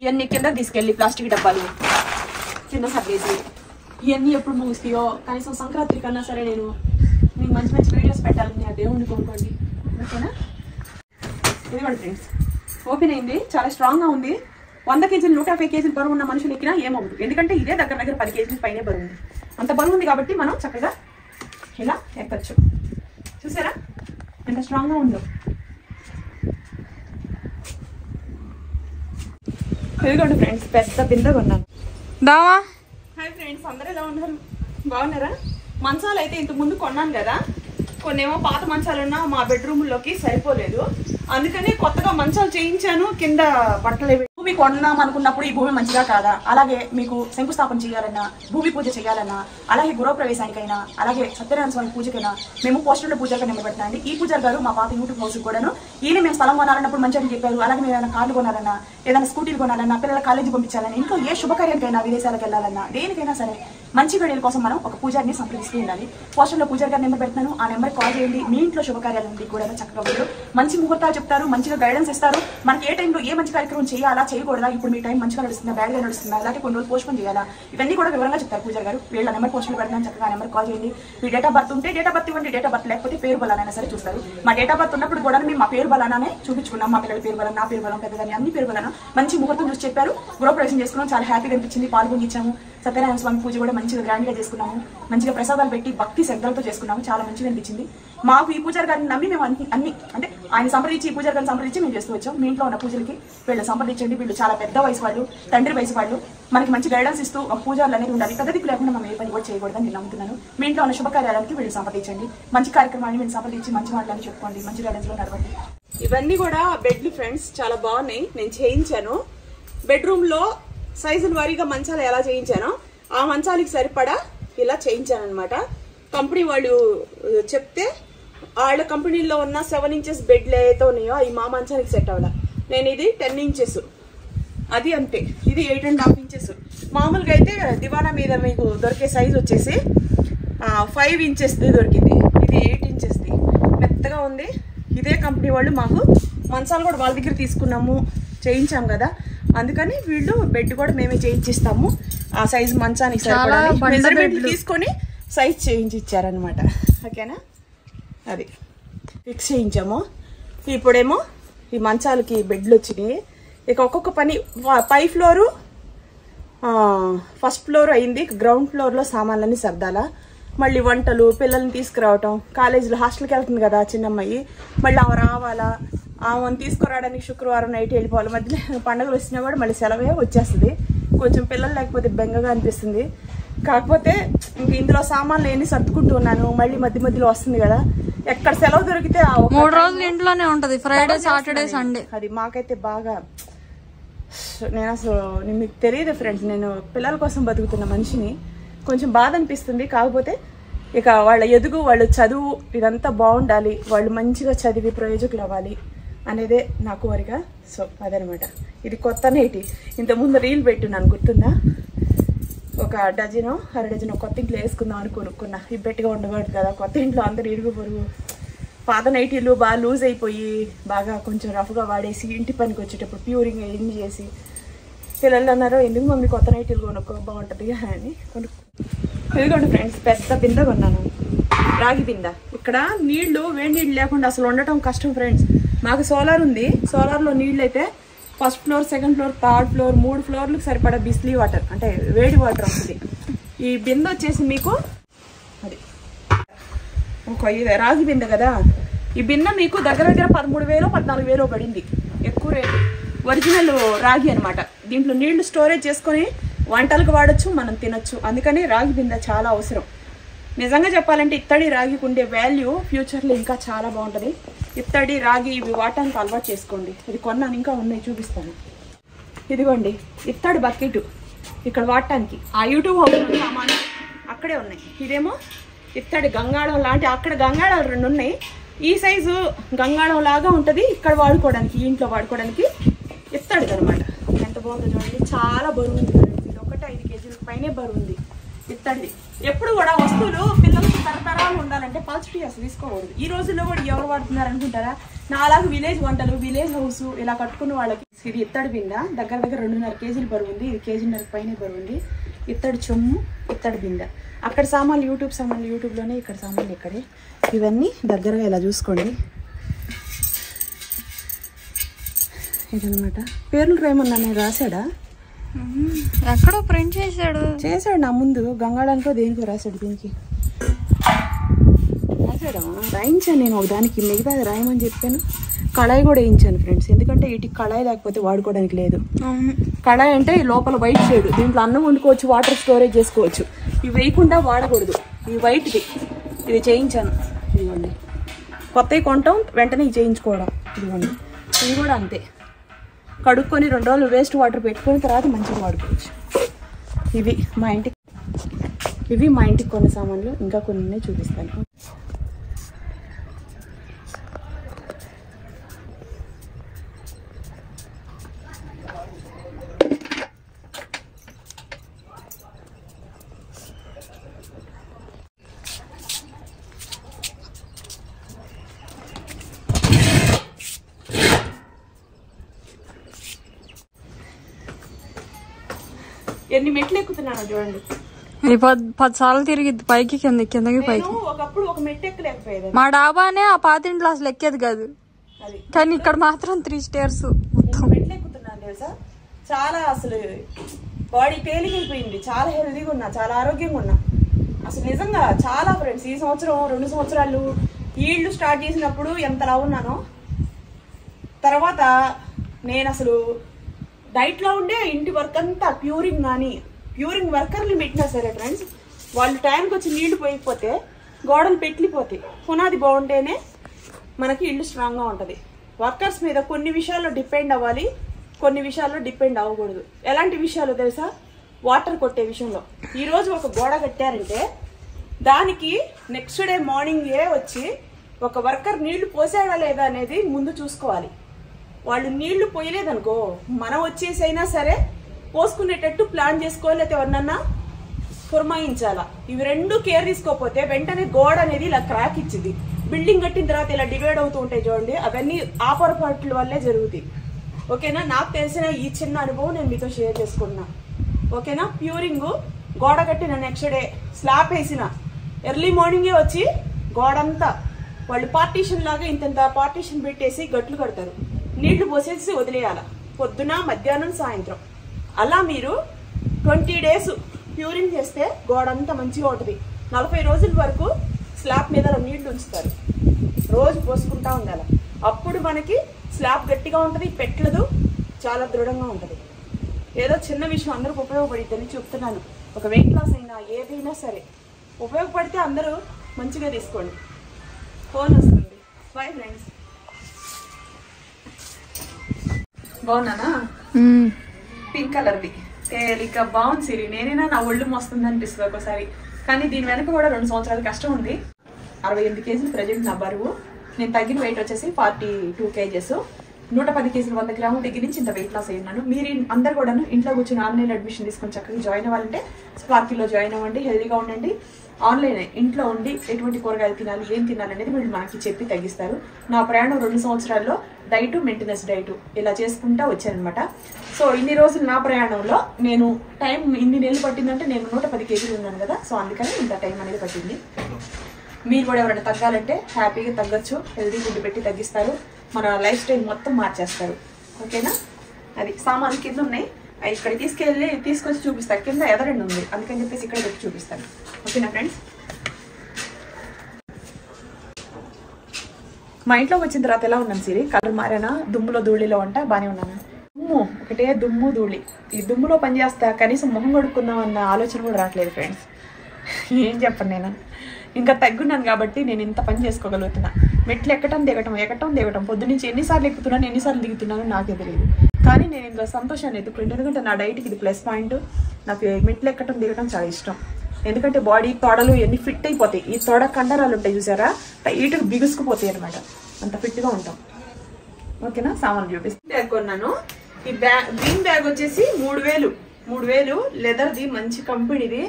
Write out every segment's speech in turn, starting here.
ఇవన్నీ కింద తీసుకెళ్ళి ప్లాస్టిక్ డబ్బాలు కింద సర్వేసి ఇవన్నీ ఎప్పుడు ముగిస్తాయో కనీసం సంక్రాంతి కన్నా సరే నేను మీకు మంచి మంచి వీడియోస్ పెట్టాలని ఆ దేవుడిని కోరుకోండి. ఓకేనా? ఇదిగోండి ఫ్రెండ్స్, ఓపెన్ అయింది. చాలా స్ట్రాంగ్గా ఉంది. 100 కేజీలు 150 కేజీలు బరువు ఉన్న మనుషులు ఎక్కినా ఏమవుతుంది, ఎందుకంటే ఇదే దగ్గర 10 కేజీల పైనే బరువు ఉంది. అంత బరువు ఉంది కాబట్టి మనం చక్కగా ఇలా ఎక్కచ్చు. చూసారా ఎంత స్ట్రాంగ్గా ఉందో. ఇదిగోండి ఫ్రెండ్స్, పెద్ద బిందె కొన్నాను. దావా హాయ్ ఫ్రెండ్స్, అందరూ ఎలా ఉన్నారు? బాగున్నారా? మంచాలు అయితే ఇంతకు ముందు కొన్నాను కదా, కొన్నేమో పాత మంచాలున్నా మా బెడ్రూమ్లోకి సరిపోలేదు. అందుకని కొత్తగా మంచాలు చేయించాను. కింద బట్టలు భూమి కొన్నాం అనుకున్నప్పుడు ఈ భూమి మంచిగా కాదా, అలాగే మీకు శంకుస్థాపన చేయాలన్నా, భూమి పూజ చేయాలన్నా, అలాగే గృహప్రవేశానికైనా, అలాగే సత్యనారాయణ స్వామి పూజకైనా మేము పోస్టర్లో పూజగా నిలబెట్టాలండి. ఈ పూజారి గారు మా పాత యూట్యూబ్ హౌస్ కూడాను ఈయన మేము స్థలం కొనాలన్నప్పుడు మంచిగా చెప్పారు. అలాగే మేము ఏదైనా కార్లు కొనాలన్నా, ఏదైనా స్కూటీలు కొనాలన్నా, పిల్లల కాలేజీ పంపించాలన్నా, ఇంట్లో ఏ శుభకార్యానికైనా, విదేశాలకు వెళ్ళాలన్నా, దేనికైనా సరే మంచి వీడియోల కోసం మనం ఒక పూజారిని సంప్రదిస్తూ ఉండాలి. పోస్టర్లో పూజారి గారి నెంబర్ పెడతాను, ఆ నెంబర్ కాల్ చేయండి. మీ ఇంట్లో శుభకార్యాలు ఉండి కూడా చక్కగా వీళ్ళు మంచి ముహూర్తాలు చెప్తారు, మంచిగా గైడెన్స్ ఇస్తారు. మనకి ఏ టైంలో ఏ మంచి కార్యక్రమం చేయాలా, చేయకూడదా, ఇప్పుడు మీ టైం మంచిగా నడుస్తుందా, బ్యాడ్గా నడుస్తుందా, అలాగే కొన్ని రోజులు పోస్ట్పోన్ చేయాలా, ఇవన్నీ కూడా వివరంగా చెప్తారు పూజారి గారు. వీళ్ళ నెంబర్ పోస్టులు పెడతాను, చక్కగా నెంబర్ కాల్ చేయండి. మీ డేట్ ఆఫ్ బర్త్ ఉంటే డేట్ ఆఫ్ బర్త్ ఇవ్వండి, డేట్ ఆఫ్ బర్త్ లేకపోతే పేరు బలానైనా సరే చూస్తారు. మా డేట్ ఆఫ్ బర్త్ ఉన్నప్పుడు కూడా మేము మా పేరు బలానే చూపించుకున్నాం. మా పిల్లల పేరు బలం, నా పేరు బలం, పెద్దదాన్ని అన్ని పేరు బలం మంచి ముహూర్తం చూసి చెప్పారు. గృహప్రవేశం చేసుకున్నాం, చాలా హ్యాపీగా అనిపించింది. పాల్గొనిచ్చాము. సత్యనారాయణ స్వామి పూజ కూడా మంచిగా గ్రాండ్గా చేసుకున్నాము. మంచిగా ప్రసాదాలు పెట్టి భక్తి శ్రద్ధలతో చేసుకున్నాము. చాలా మంచిగా అనిపించింది. మాకు ఈ పూజారి గారిని నమ్మి మేము అన్ని అంటే ఆయన సంప్రదించి, ఈ పూజారి గారిని సంప్రదించి మేము చేస్తూ వచ్చాం. మీ ఇంట్లో ఉన్న పూజలకి వీళ్ళు సంప్రదించండి. వీళ్ళు చాలా పెద్ద వయసు వాళ్ళు, తండ్రి వయసు వాళ్ళు. మనకి మంచి గైడెన్స్ ఇస్తూ ఒక పూజారులు అనేది ఉండాలి. పెద్ద దిక్కు లేకుండా మనం ఏ పని కూడా చేయకూడదని నేను నమ్ముతున్నాను. మీ ఇంట్లో ఉన్న శుభకార్యాలకి వీళ్ళు సంప్రదించండి. మంచి కార్యక్రమాన్ని వీళ్ళు సంప్రదించి మంచి మాటలని చెప్పుకోండి, మంచి గైడెన్స్ లో నడవండి. ఇవన్నీ కూడా బెడ్లు ఫ్రెండ్స్, చాలా బాగున్నాయి. నేను చేయించాను. బెడ్రూమ్ లో సైజుల వారీగా మంచాలు ఎలా చేయించానో ఆ మంచాలకి సరిపడా ఇలా చేయించాను అనమాట. కంపెనీ వాళ్ళు చెప్తే వాళ్ళ కంపెనీలో ఉన్న 7 ఇంచెస్ బెడ్లు ఏదైతే ఉన్నాయో అవి మా మంచానికి సెట్ అవ్వాల. నేను ఇది 10 ఇంచెస్, అది అంతే. ఇది 8.5 ఇంచెస్. మామూలుగా అయితే దివానా మీద మీకు దొరికే సైజ్ వచ్చేసి 5 ఇంచెస్ది దొరికింది. ఇది 8 ఇంచెస్ది, మెత్తగా ఉంది. ఇదే కంపెనీ వాళ్ళు మాకు మంచాలు కూడా వాళ్ళ దగ్గర తీసుకున్నాము, చేయించాం కదా, అందుకని వీళ్ళు బెడ్ కూడా మేమే చేయించిస్తాము. ఆ సైజు మంచానికి సరిపడా మెజర్మెంట్లు తీసుకొని సైజ్ చేయించి ఇచ్చారనమాట. ఓకేనా? అది ఫిక్స్ చేయించాము. ఇప్పుడేమో ఈ మంచాలకి బెడ్లు వచ్చినాయి. ఇక ఒక్కొక్క పని, పై ఫ్లోరు ఫస్ట్ ఫ్లోర్ అయింది. గ్రౌండ్ ఫ్లోర్లో సామాన్లన్నీ సర్దాలా. మళ్ళీ వంటలు, పిల్లల్ని తీసుకురావటం, కాలేజీలో హాస్టల్కి వెళ్తుంది కదా చిన్నమ్మాయి, మళ్ళీ ఆమె రావాలా, ఆమెను తీసుకురావడానికి శుక్రవారం నైట్ వెళ్ళిపోవాలి. మధ్యలో పండుగలు వచ్చినా కూడా మళ్ళీ సెలవే వచ్చేస్తుంది. కొంచెం పిల్లలు లేకపోతే బెంగగా అనిపిస్తుంది. కాకపోతే ఇంక ఇందులో సామాన్లు ఎన్ని సర్దుకుంటూ ఉన్నాను. మళ్ళీ మధ్యలో వస్తుంది కదా, ఎక్కడ సెలవు దొరికితే 3 రోజులు ఇంట్లోనే ఉంటది, ఫ్రైడే సాటర్డే సండే. అది మాకైతే బాగా, నేను అసలు మీకు తెలియదు ఫ్రెండ్స్, నేను పిల్లల కోసం బతుకుతున్న మనిషిని. కొంచెం బాధ అనిపిస్తుంది. కాకపోతే ఇక వాళ్ళ ఎదుగు, వాళ్ళ చదువు ఇదంతా బాగుండాలి, వాళ్ళు మంచిగా చదివి ప్రయోజకులు అవ్వాలి అనేదే నా కోరిక. సో అదనమాట. ఇది కొత్త నైటీ. ఇంతకుముందు రీల్ పెట్టున్నాను, గుర్తుందా? ఒక డజను, 1/2 డజను కొత్త ఇంట్లో వేసుకుందాం అని కొనుక్కున్నా. ఇబ్బెట్టుగా ఉండకూడదు కదా, కొత్త ఇంట్లో అందరు ఇరుగు పొరుగు. పాత నైటీలు బాగా లూజ్ అయిపోయి బాగా కొంచెం రఫ్గా వాడేసి ఇంటి పనికి వచ్చేటప్పుడు ప్యూరింగ్ ఎన్ని చేసి పిల్లలు అన్నారు, ఎందుకు మమ్మీ కొత్త నైటీలు కొనుక్కో, బాగుంటుంది అని కొనుక్కో. ఇదిగోండి ఫ్రెండ్స్, పెద్ద బిందె కొన్నాను, రాగి బిందె. ఇక్కడ నీళ్లు, వేడి నీళ్ళు లేకుండా అసలు ఉండటం కష్టం ఫ్రెండ్స్. మాకు సోలార్ ఉంది. సోలార్లో నీళ్ళు అయితే first floor, second floor, third floor, 3 ఫ్లోర్లకు సరిపడా బిస్లీ వాటర్ అంటే వేడి వాటర్ వస్తుంది. ఈ బిందె వచ్చేసి మీకు అది ఒక రాగి బిందె కదా, ఈ బిందె మీకు దగ్గర 13,000 14,000 పడింది. ఎక్కువ రేటు. ఒరిజినల్ రాగి అనమాట. దీంట్లో నీళ్లు స్టోరేజ్ చేసుకొని వంటలకు వాడచ్చు, మనం తినచ్చు. అందుకని రాగి బిందె చాలా అవసరం. నిజంగా చెప్పాలంటే ఇత్తడి రాగికి ఉండే వాల్యూ ఫ్యూచర్లో ఇంకా చాలా బాగుంటుంది. ఇత్తడి రాగి ఇవి వాడటానికి అలవాటు చేసుకోండి. ఇది కొన్నాను, ఇంకా ఉన్నాయి, చూపిస్తాను. ఇదిగోండి ఇత్తడి బకెట్, ఇక్కడ వాడటానికి. ఆ యూట్యూబ్ హౌస్ సామాను అక్కడే ఉన్నాయి. ఇదేమో ఇత్తడి గంగాళం లాంటి, అక్కడ గంగాళాలు 2 ఉన్నాయి. ఈ సైజు గంగాళం లాగా ఉంటుంది ఇక్కడ వాడుకోవడానికి, ఇంట్లో వాడుకోవడానికి. ఇత్తడిది అనమాట. ఎంత బాగుందో చూడండి, చాలా బరువు ఉంది. ఇది ఒకటి 5 కేజీలకు పైనే బరువు ఉంది ఇత్తడిది. ఎప్పుడు కూడా వస్తువులు పిల్లలకి తరతరాలు ఉండాలంటే పల్చటి అసలు తీసుకోకూడదు. ఈ రోజుల్లో కూడా ఎవరు వాడుతున్నారు అనుకుంటారా? నాలాగా విలేజ్ వంటలు విలేజ్ హౌస్ ఇలా కట్టుకున్న వాళ్ళకి ఇది ఇత్తడి బింద దగ్గర 2.5 కేజీలు బరువు ఉంది. ఇది 1.5 కేజీ పైన బరువు ఉంది. ఇత్తడి చెమ్ము ఇత్తడి బింద. అక్కడ సామాన్లు యూట్యూబ్లోనే, ఇక్కడ సామాన్లు ఇక్కడే. ఇవన్నీ దగ్గరగా ఇలా చూసుకోండి. ఇదనమాట. పేర్లు రేమన్నా నేను రాశాడా? ఎక్కడో ప్రింట్ చేశాడు నా ముందు. గంగాడానికో దేనికో రాశాడు. దీనికి రాశాడా? రాయించాను నేను ఒకదానికి, మిగతాది రాయమని చెప్పాను. కళాయి కూడా వేయించాను ఫ్రెండ్స్, ఎందుకంటే వీటికి కళాయి లేకపోతే వాడుకోవడానికి లేదు. కళాయి అంటే లోపల వైట్ షేడ్, దీంట్లో అన్నం వండుకోవచ్చు, వాటర్ స్టోరేజ్ చేసుకోవచ్చు. ఇవి వేయకుండా వాడకూడదు. ఈ వైట్ది ఇది చేయించాను. ఇదిగోండి, కొత్తవి కొంటాం వెంటనే ఇది చేయించుకోవడం. ఇదిగోండి, ఇది కూడా అంతే. కడుక్కొని 2 రోజులు వేస్ట్ వాటర్ పెట్టుకుని తర్వాత మంచిగా వాడుకోవచ్చు. ఇవి మా ఇంటికి కొన్ని సామాన్లు, ఇంకా కొన్ని చూపిస్తాను. ఎన్ని మెట్లు ఎక్కుతున్నాను చూడండి. 10 సార్లు తిరిగిద్ది పైకి కిందకి పైకి. ఒకప్పుడు ఒక మెట్టు ఎక్కలేకపోయేది. మా డాబానే ఆ పాతింట్లో అసలు ఎక్కేది కాదు, కానీ ఇక్కడ మాత్రం 3 స్టేర్స్ మెట్లు ఎక్కుతున్నాను తెలుసా. చాలా అసలు బాడీ తేలికైపోయింది. చాలా హెల్దీగా ఉన్నా, చాలా ఆరోగ్యంగా ఉన్నా. అసలు నిజంగా చాలా ఫ్రెండ్స్. ఈ సంవత్సరం 2 సంవత్సరాలు ఈళ్ళు స్టార్ట్ చేసినప్పుడు ఎంతలా ఉన్నానో, తర్వాత నేను అసలు డైట్లో ఉండే ఇంటి వర్క్ అంతా ప్యూరింగ్ వర్కర్లు పెట్టినా సరే ఫ్రెండ్స్, వాళ్ళు టైంకి వచ్చి నీళ్లు పోయకపోతే గోడలు పెట్టిపోతాయి. పునాది బాగుంటేనే మనకి ఇల్లు స్ట్రాంగ్గా ఉంటుంది. వర్కర్స్ మీద కొన్ని విషయాల్లో డిపెండ్ అవ్వాలి, కొన్ని విషయాల్లో డిపెండ్ అవ్వకూడదు. ఎలాంటి విషయాలు తెలుసా? వాటర్ కొట్టే విషయంలో. ఈరోజు ఒక గోడ కట్టారంటే దానికి నెక్స్ట్ డే మార్నింగే వచ్చి ఒక వర్కర్ నీళ్లు పోసాడా లేదా అనేది ముందు చూసుకోవాలి. వాళ్ళు నీళ్లు పోయలేదనుకో, మనం వచ్చేసైనా సరే పోసుకునేటట్టు ప్లాన్ చేసుకోవాలి, లేకపోతే ఎవరినన్నా పురమాయించాలా. ఇవి 2 కేర్ తీసుకోకపోతే వెంటనే గోడ అనేది ఇలా క్రాక్ ఇచ్చింది. బిల్డింగ్ కట్టిన తర్వాత ఇలా డివైడ్ అవుతూ ఉంటాయి చూడండి, అవన్నీ ఆ పొరపాట్ల వల్లే జరుగుతాయి. ఓకేనా? నాకు తెలిసిన ఈ చిన్న అనుభవం నేను మీతో షేర్ చేసుకున్నా. ఓకేనా? ప్యూరింగ్ గోడ కట్టిన నెక్స్ట్ డే స్లాబ్ వేసిన ఎర్లీ మార్నింగే వచ్చి గోడంతా వాళ్ళు పార్టీషన్ లాగా ఇంత పార్టీషన్ పెట్టేసి గట్లు కడతారు. నీళ్లు పోసేసి వదిలేయాల, పొద్దున మధ్యాహ్నం సాయంత్రం. అలా మీరు 20 డేస్ ప్యూరింగ్ చేస్తే గోడంతా మంచిగా ఉంటుంది. 40 రోజుల వరకు స్లాబ్ మీద నీళ్లు ఉంచుతారు. రోజు పోసుకుంటా ఉండాలి. అప్పుడు మనకి స్లాబ్ గట్టిగా ఉంటుంది, పెట్టలేదు, చాలా దృఢంగా ఉంటుంది. ఏదో చిన్న విషయం అందరికి ఉపయోగపడిద్దని చెప్తున్నాను. ఒక వెయిట్ లాస్ అయినా ఏదైనా సరే ఉపయోగపడితే అందరూ మంచిగా తీసుకోండి. ఫోన్ వస్తుంది. Bye friends. బాగున్నానా? పింక్ కలర్ది తేలిక బాగుంది సిరి. నేనైనా నా ఒళ్ళు మోస్తుంది అనిపిస్తుంది ఒకసారి, కానీ దీని వెనక కూడా 2 సంవత్సరాల కష్టం ఉంది. 68 కేజీలు ప్రజెంట్ నా బరువు. నేను తగ్గిన వెయిట్ వచ్చేసి 42 కేజెస్. 110 కేజీలు 100 గ్రాముల దగ్గర నుంచి ఇంత వెయిట్ లాస్ అయ్యాను. మీరు అందరు కూడా ఇంట్లో కూర్చొని ఆన్లైన్ అడ్మిషన్ తీసుకొని చక్కగా జాయిన్ అవ్వాలంటే స్పార్కిల్లో జాయిన్ అవ్వండి. హెల్దీగా ఉండండి. ఆన్లైన్ ఇంట్లో ఉండి ఎటువంటి కూరగాయలు తినాలి, ఏం తినాలి అనేది వీళ్ళు మనకి చెప్పి తగ్గిస్తారు. నా ప్రయాణం 2 సంవత్సరాల్లో డైటు, మెయింటెనెన్స్ డైటు ఇలా చేసుకుంటా వచ్చానమాట. సో ఇన్ని రోజులు నా ప్రయాణంలో నేను టైం ఇన్ని నెలలు పట్టిందంటే నేను 110 కేజీలు ఉన్నాను కదా, సో అందుకని ఇంత టైం అనేది పట్టింది. మీరు కూడా ఎవరైనా తగ్గాలంటే హ్యాపీగా తగ్గచ్చు. హెల్దీ ఫుడ్ పెట్టి తగ్గిస్తారు, మన లైఫ్ స్టైల్ మొత్తం మార్చేస్తారు. ఓకేనా? అది సామాన్లు కింద ఉన్నాయి, అవి ఇక్కడ తీసుకొచ్చి చూపిస్తాను. కింద ఎదరండి ఉంది, అందుకని చెప్పేసి ఇక్కడ పెట్టి చూపిస్తాను. ఓకేనా ఫ్రెండ్స్? మా ఇంట్లోకి వచ్చిన తర్వాత ఎలా ఉన్నాను సిరి? కలర్ మారానా? దుమ్ములో ధూళిలో ఉంటా బాగానే ఉన్నాను. ఒకటే దుమ్ము ధూళి. ఈ దుమ్ములో పని చేస్తా, కనీసం మొహం కడుక్కుందాం అన్న ఆలోచన కూడా రావట్లేదు ఫ్రెండ్స్. ఏం చెప్పను, నేను ఇంకా తగ్గున్నాను కాబట్టి నేను ఇంత పని చేసుకోగలుగుతున్నా. మెట్లు ఎక్కటం దిగటం పొద్దున్నుంచి ఎన్నిసార్లు ఎక్కుతున్నాను, ఎన్నిసార్లు దిగుతున్నాను నాకే తెలియదు. కానీ నేను ఇంకా సంతోషాన్ని ఎత్తుకుంటాను, ఎందుకంటే నా డైట్కి ఇది ప్లస్ పాయింట్. నాకు మెట్లు ఎక్కటం దిగటం చాలా ఇష్టం. ఎందుకంటే బాడీ తొడలు ఎన్ని ఫిట్ అయిపోతాయి. ఈ తొడ కండరాలు ఉంటాయి చూసారా, టైట్గా బిగుసుకుపోతాయి అనమాట. అంత ఫిట్గా ఉంటాం. ఓకేనా? సామాన్లు చూపిస్తాను. బ్యాగ్ కొన్నాను. ఈ గ్రీన్ బ్యాగ్ వచ్చేసి 3000 లెదర్ది, మంచి కంపెనీది.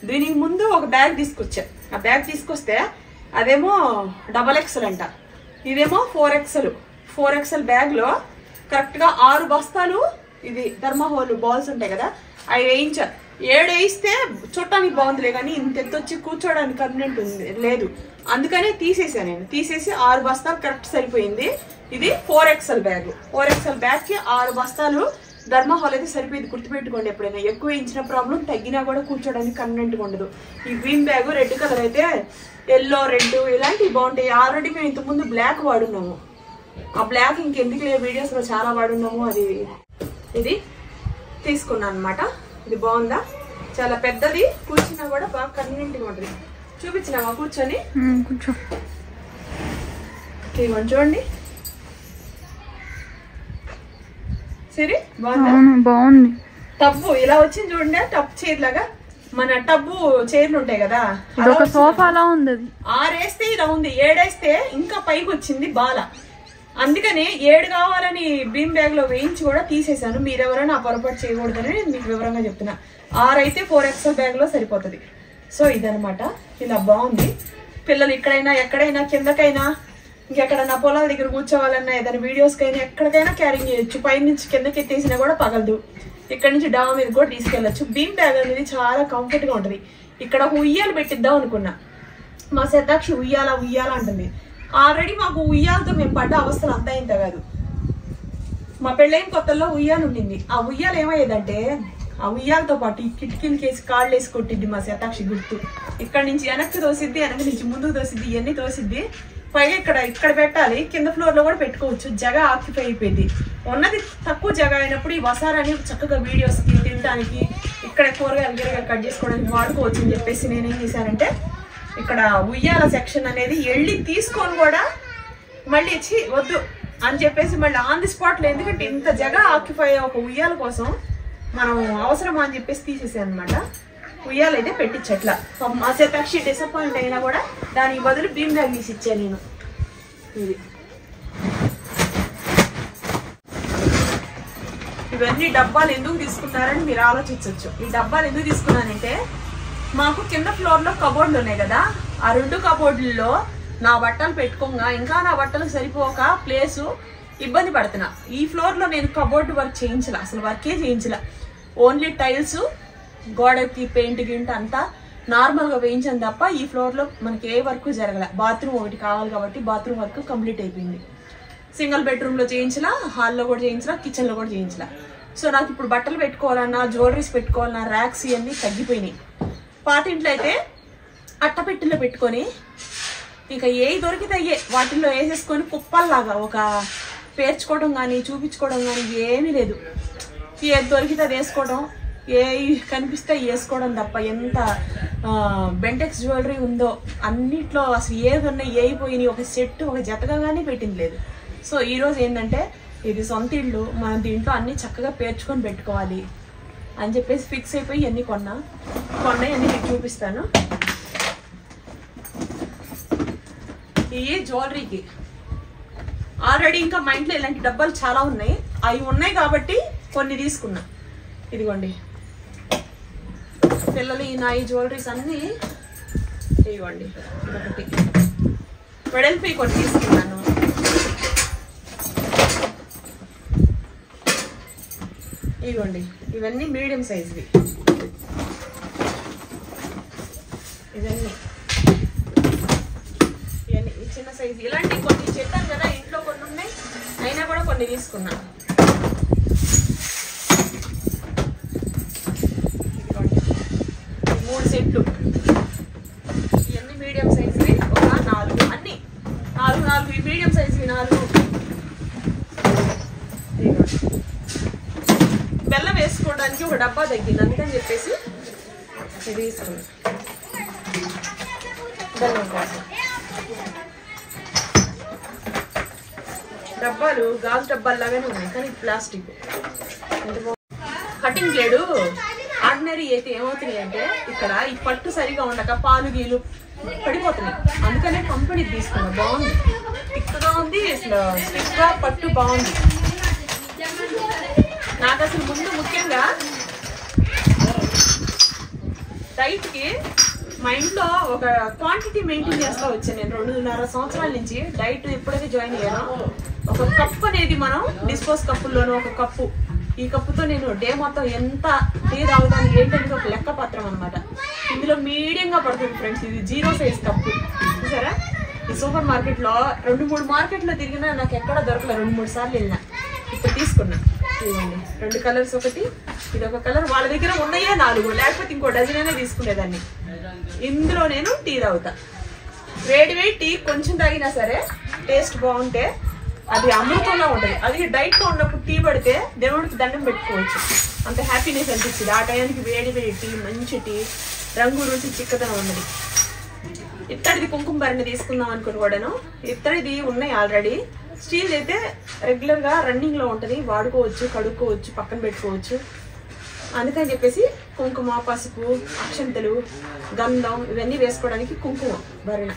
దీనికి ముందు ఒక బ్యాగ్ తీసుకొచ్చా. ఆ బ్యాగ్ తీసుకొస్తే అదేమో XXL అంట, ఇదేమో 4XL. 4XL బ్యాగ్లో కరెక్ట్గా 6 బస్తాలు ఇది థర్మాహోల్ బాల్స్ ఉంటాయి కదా, అవి వేయించా. 7 వేయిస్తే చుట్టానికి బాగుందిలే కానీ ఇంత ఎత్తొచ్చి కూర్చోడానికి కన్వీనెంట్ ఉంది లేదు, అందుకనే తీసేసాను నేను. తీసేసి 6 బస్తాలు కరెక్ట్ సరిపోయింది. ఇది 4XL బ్యాగ్. 4XL బ్యాగ్కి 6 బస్తాలు థర్మాహోల్ అయితే సరిపోయింది. గుర్తుపెట్టుకోండి, ఎప్పుడైనా ఎక్కువ వేయించిన ప్రాబ్లం, తగ్గినా కూడా కూర్చోడానికి కన్వీనెంట్గా ఉండదు. ఈ గ్రీన్ బ్యాగ్, రెడ్ కలర్ అయితే ఎల్లో, రెడ్ ఇలాంటివి బాగుంటాయి. ఆల్రెడీ మేము ఇంతకుముందు బ్లాక్ వాడున్నాము. ఆ బ్లాక్ ఇంకెందుకు లేదు, వీడియోస్లో చాలా వాడున్నాము. అది ఇది తీసుకున్నాను అనమాట. ఇది బాగుందా, చాలా పెద్దది, కూర్చున్నా కూడా బాగా కన్వీనియంట్గా ఉంటుంది. చూపించినామా కూర్చొని? కూర్చో. ఇవ్వండి చూడండి, సరే బాగుందా? బాగుంది. టబ్బు ఇలా వచ్చింది చూడండి, టబ్ చైర్ లాగా. మన టబ్బు చైర్లు ఉంటాయి కదా, సోఫాలా ఉంది. 6 వేస్తే ఇలా ఉంది, 7 వేస్తే ఇంకా పైకి వచ్చింది బాల. అందుకని 7 కావాలని బీమ్ బ్యాగ్ లో వేయించి కూడా తీసేసాను. మీరెవరైనా ఆ పొరపాటు చేయకూడదని నేను మీకు వివరంగా చెప్తున్నా. 6 అయితే 4XL బ్యాగ్ లో సరిపోతుంది. సో ఇదనమాట, ఇలా బాగుంది. పిల్లలు ఇక్కడైనా ఎక్కడైనా, కిందకైనా ఇంకెక్కడన్నా పొలాల దగ్గర కూర్చోవాలన్నా, ఏదైనా వీడియోస్కైనా ఎక్కడికైనా క్యారింగ్ చేయొచ్చు. పైనుంచి కిందకి ఎత్తేసినా కూడా పగలదు. ఇక్కడ నుంచి డాబా మీద కూడా తీసుకెళ్ళచ్చు. బీమ్ బ్యాగ్ అనేది చాలా కంఫర్ట్ గా ఉంటుంది. ఇక్కడ ఒక ఉయ్యాలు పెట్టిద్దాం అనుకున్నా, మా శతాక్షి ఉయ్యాల అంటుంది. ఆల్రెడీ మాకు ఉయ్యాలతో మేము పడ్డ అవస్థలు అంతా ఇంత కాదు. మా పెళ్ళైన కొత్తల్లో ఉయ్యాలు ఉండింది. ఆ ఉయ్యాలు ఏమయ్యేదంటే, ఆ ఉయ్యాలతో పాటు ఈ కిటికీలకి వేసి కాళ్ళు వేసి కొట్టిద్ది మా శతాక్షి. గుర్తు ఇక్కడ నుంచి వెనక్కి తోసిద్ది, వెనక నుంచి ముందుకు తోసిద్ది, ఇవన్నీ తోసిద్ది. పైగా ఇక్కడ పెట్టాలి, కింద ఫ్లోర్ లో కూడా పెట్టుకోవచ్చు. జగ ఆక్యుపై అయిపోయింది. ఉన్నది తక్కువ జగ అయినప్పుడు ఈ వసారాన్ని చక్కగా వీడియోస్ కి, తినడానికి, ఇక్కడ కూరగాయలు కట్ చేసుకోవడానికి వాడుకోవచ్చు అని చెప్పేసి నేనేం చేశానంటే, ఇక్కడ ఉయ్యాల సెక్షన్ అనేది వెళ్ళి తీసుకొని కూడా మళ్ళీ ఇచ్చి వద్దు అని చెప్పేసి మళ్ళీ ఆన్ ది స్పాట్లో, ఎందుకంటే ఇంత జగ ఆక్యుపై అయ్యే ఒక ఉయ్యాల కోసం మనం అవసరమా అని చెప్పేసి తీసేసాను అనమాట. ఉయ్యాలు అయితే పెట్టించట్లా. మా శతాక్షి డిసప్పాయింట్ అయినా కూడా దానికి బదులు బీమ్ బ్యాగ్ తీసి ఇచ్చాను నేను. ఇది ఇవన్నీ డబ్బాలు ఎందుకు తీసుకున్నారని మీరు ఆలోచించవచ్చు. ఈ డబ్బాలు ఎందుకు తీసుకున్నానంటే, మాకు కింద ఫ్లోర్ లో కబోర్డులు ఉన్నాయి కదా, ఆ 2 కబోర్డుల్లో నా బట్టలు పెట్టుకోగా ఇంకా నా బట్టలు సరిపోక ప్లేసు ఇబ్బంది పడుతున్నా. ఈ ఫ్లోర్ లో నేను కబోర్డు వర్క్ చేయించలే, అసలు వర్కే చేయించలే. ఓన్లీ టైల్స్, గోడకి పెయింట్ గింట అంతా నార్మల్ గా వేయించాను తప్ప ఈ ఫ్లోర్ లో మనకి ఏ వర్క్ జరగలే. బాత్రూమ్ ఒకటి కావాలి కాబట్టి బాత్రూమ్ వర్క్ కంప్లీట్ అయిపోయింది. సింగిల్ బెడ్రూమ్ లో చేయించలా, హాల్లో కూడా చేయించలా, కిచెన్ లో కూడా చేయించలా. సో నాకు ఇప్పుడు బట్టలు పెట్టుకోవాలన్నా, జ్యువెలరీస్ పెట్టుకోవాలన్నా, ర్యాక్స్ ఇవన్నీ తగ్గిపోయినాయి. పాత ఇంట్లో అయితే అట్టపెట్టిలో పెట్టుకొని ఇంకా ఏ దొరికితే అయ్యే వాటిల్లో వేసేసుకొని కుప్పల్లాగా ఒక పేర్చుకోవడం కానీ చూపించుకోవడం కానీ ఏమీ లేదు. ఏది దొరికితే అది వేసుకోవడం, ఏ కనిపిస్తే వేసుకోవడం తప్ప. ఎంత బెంటెక్స్ జ్యువెలరీ ఉందో అన్నిట్లో అసలు ఏది ఉన్నాయి, ఏ పోయినాయి, ఒక సెట్ ఒక జతగా కానీ పెట్టింది లేదు. సో ఈరోజు ఏంటంటే, ఇది సొంత ఇల్లు, మనం దీంట్లో అన్ని చక్కగా పేర్చుకొని పెట్టుకోవాలి అని చెప్పేసి ఫిక్స్ అయిపోయి అన్ని కొన్నాయి అన్ని మీకు చూపిస్తాను. ఈ జ్యువెలరీకి ఆల్రెడీ ఇంకా మా ఇంట్లో ఇలాంటి డబ్బాలు చాలా ఉన్నాయి. అవి ఉన్నాయి కాబట్టి కొన్ని తీసుకున్నా. ఇదిగోండి పిల్లలు నా ఈ జ్యువెలరీస్ అన్నీ ఇదిగోండి. ఇదొకటి వెడల్పి కొన్ని తీసుకున్నాను. ఇదిగోండి ఇవన్నీ మీడియం సైజ్వి. ఇవన్నీ చిన్న సైజు. ఇలాంటి కొన్ని చెప్పాను కదా, ఇంట్లో కొన్ని ఉన్నాయి, అయినా కూడా కొన్ని తీసుకున్నా. ఇదిగోండి 3 సెట్లు. ఇవన్నీ మీడియం సైజువి. ఒక 4, అన్ని 4 మీడియం సైజువి 4. బెల్లం వేసుకోవడానికి ఒక డబ్బా తగ్గింది, అందుకని చెప్పేసి ఇది తీసుకున్నా బెల్లం కోసం. డబ్బాలు గాజు డబ్బాలు లాగానే ఉన్నాయి కానీ ప్లాస్టిక్. కటింగ్ బ్లేడు ఆర్డినరీ అయితే ఏమవుతున్నాయి అంటే, ఇక్కడ ఈ పట్టు సరిగా ఉండక పాలు గీలు పడిపోతున్నాయి. అందుకనే కంపెనీ తీసుకున్నా. బాగుంది, థిక్గా ఉంది, అసలు స్టిక్గా పట్టు బాగుంది. నాకు అసలు ముందు ముఖ్యంగా డైట్కి మా ఇంట్లో ఒక క్వాంటిటీ మెయింటైన్ చేస్తూ వచ్చాను నేను. 2.5 సంవత్సరాల నుంచి డైట్ ఎప్పుడైతే జాయిన్ అయ్యానో ఒక కప్పు అనేది మనం డిస్పోజ్ కప్పుల్లోనూ ఒక కప్పు, ఈ కప్పుతో నేను డే మొత్తం ఎంత టీ తాగుతాను ఏంటనేది ఒక లెక్క పత్రం అనమాట. ఇందులో మీడియంగా పడుతుంది ఫ్రెండ్స్. ఇది 0 సైజ్ కప్పు చూసారా. ఈ సూపర్ మార్కెట్లో 2-3 మార్కెట్లో తిరిగినా నాకు ఎక్కడ దొరకలే. 2-3 సార్లు వెళ్ళినా. ఇప్పుడు తీసుకున్నా. ఇవ్వండి 2 కలర్స్, ఒకటి ఇది ఒక కలర్. వాళ్ళ దగ్గర ఉన్నాయే 4, లేకపోతే ఇంకో డజన్ అయినా తీసుకునేదాన్ని. ఇందులో నేను టీ తాగుతా. వేడి వేడి టీ కొంచెం తాగినా సరే టేస్ట్ బాగుంటే అది అమృతంగా ఉంటుంది. అది డైట్లో ఉన్నప్పుడు టీ పడితే దేవుడికి దండం పెట్టుకోవచ్చు, అంత హ్యాపీనెస్ అనిపిస్తుంది. ఆ టైంకి వేడి వేడి టీ, మంచి టీ, రంగు రుచి చిక్కదనం ఉన్నది. ఇత్తడిది కుంకుమ భరణి తీసుకుందాం అనుకుని కూడాను ఇత్తడిది ఉన్నాయి ఆల్రెడీ. స్టీల్ అయితే రెగ్యులర్గా రన్నింగ్లో ఉంటుంది, వాడుకోవచ్చు, కడుక్కోవచ్చు, పక్కన పెట్టుకోవచ్చు. అందుకని చెప్పేసి కుంకుమ, పసుపు, అక్షంతలు, గంధం ఇవన్నీ వేసుకోవడానికి కుంకుమ భరణ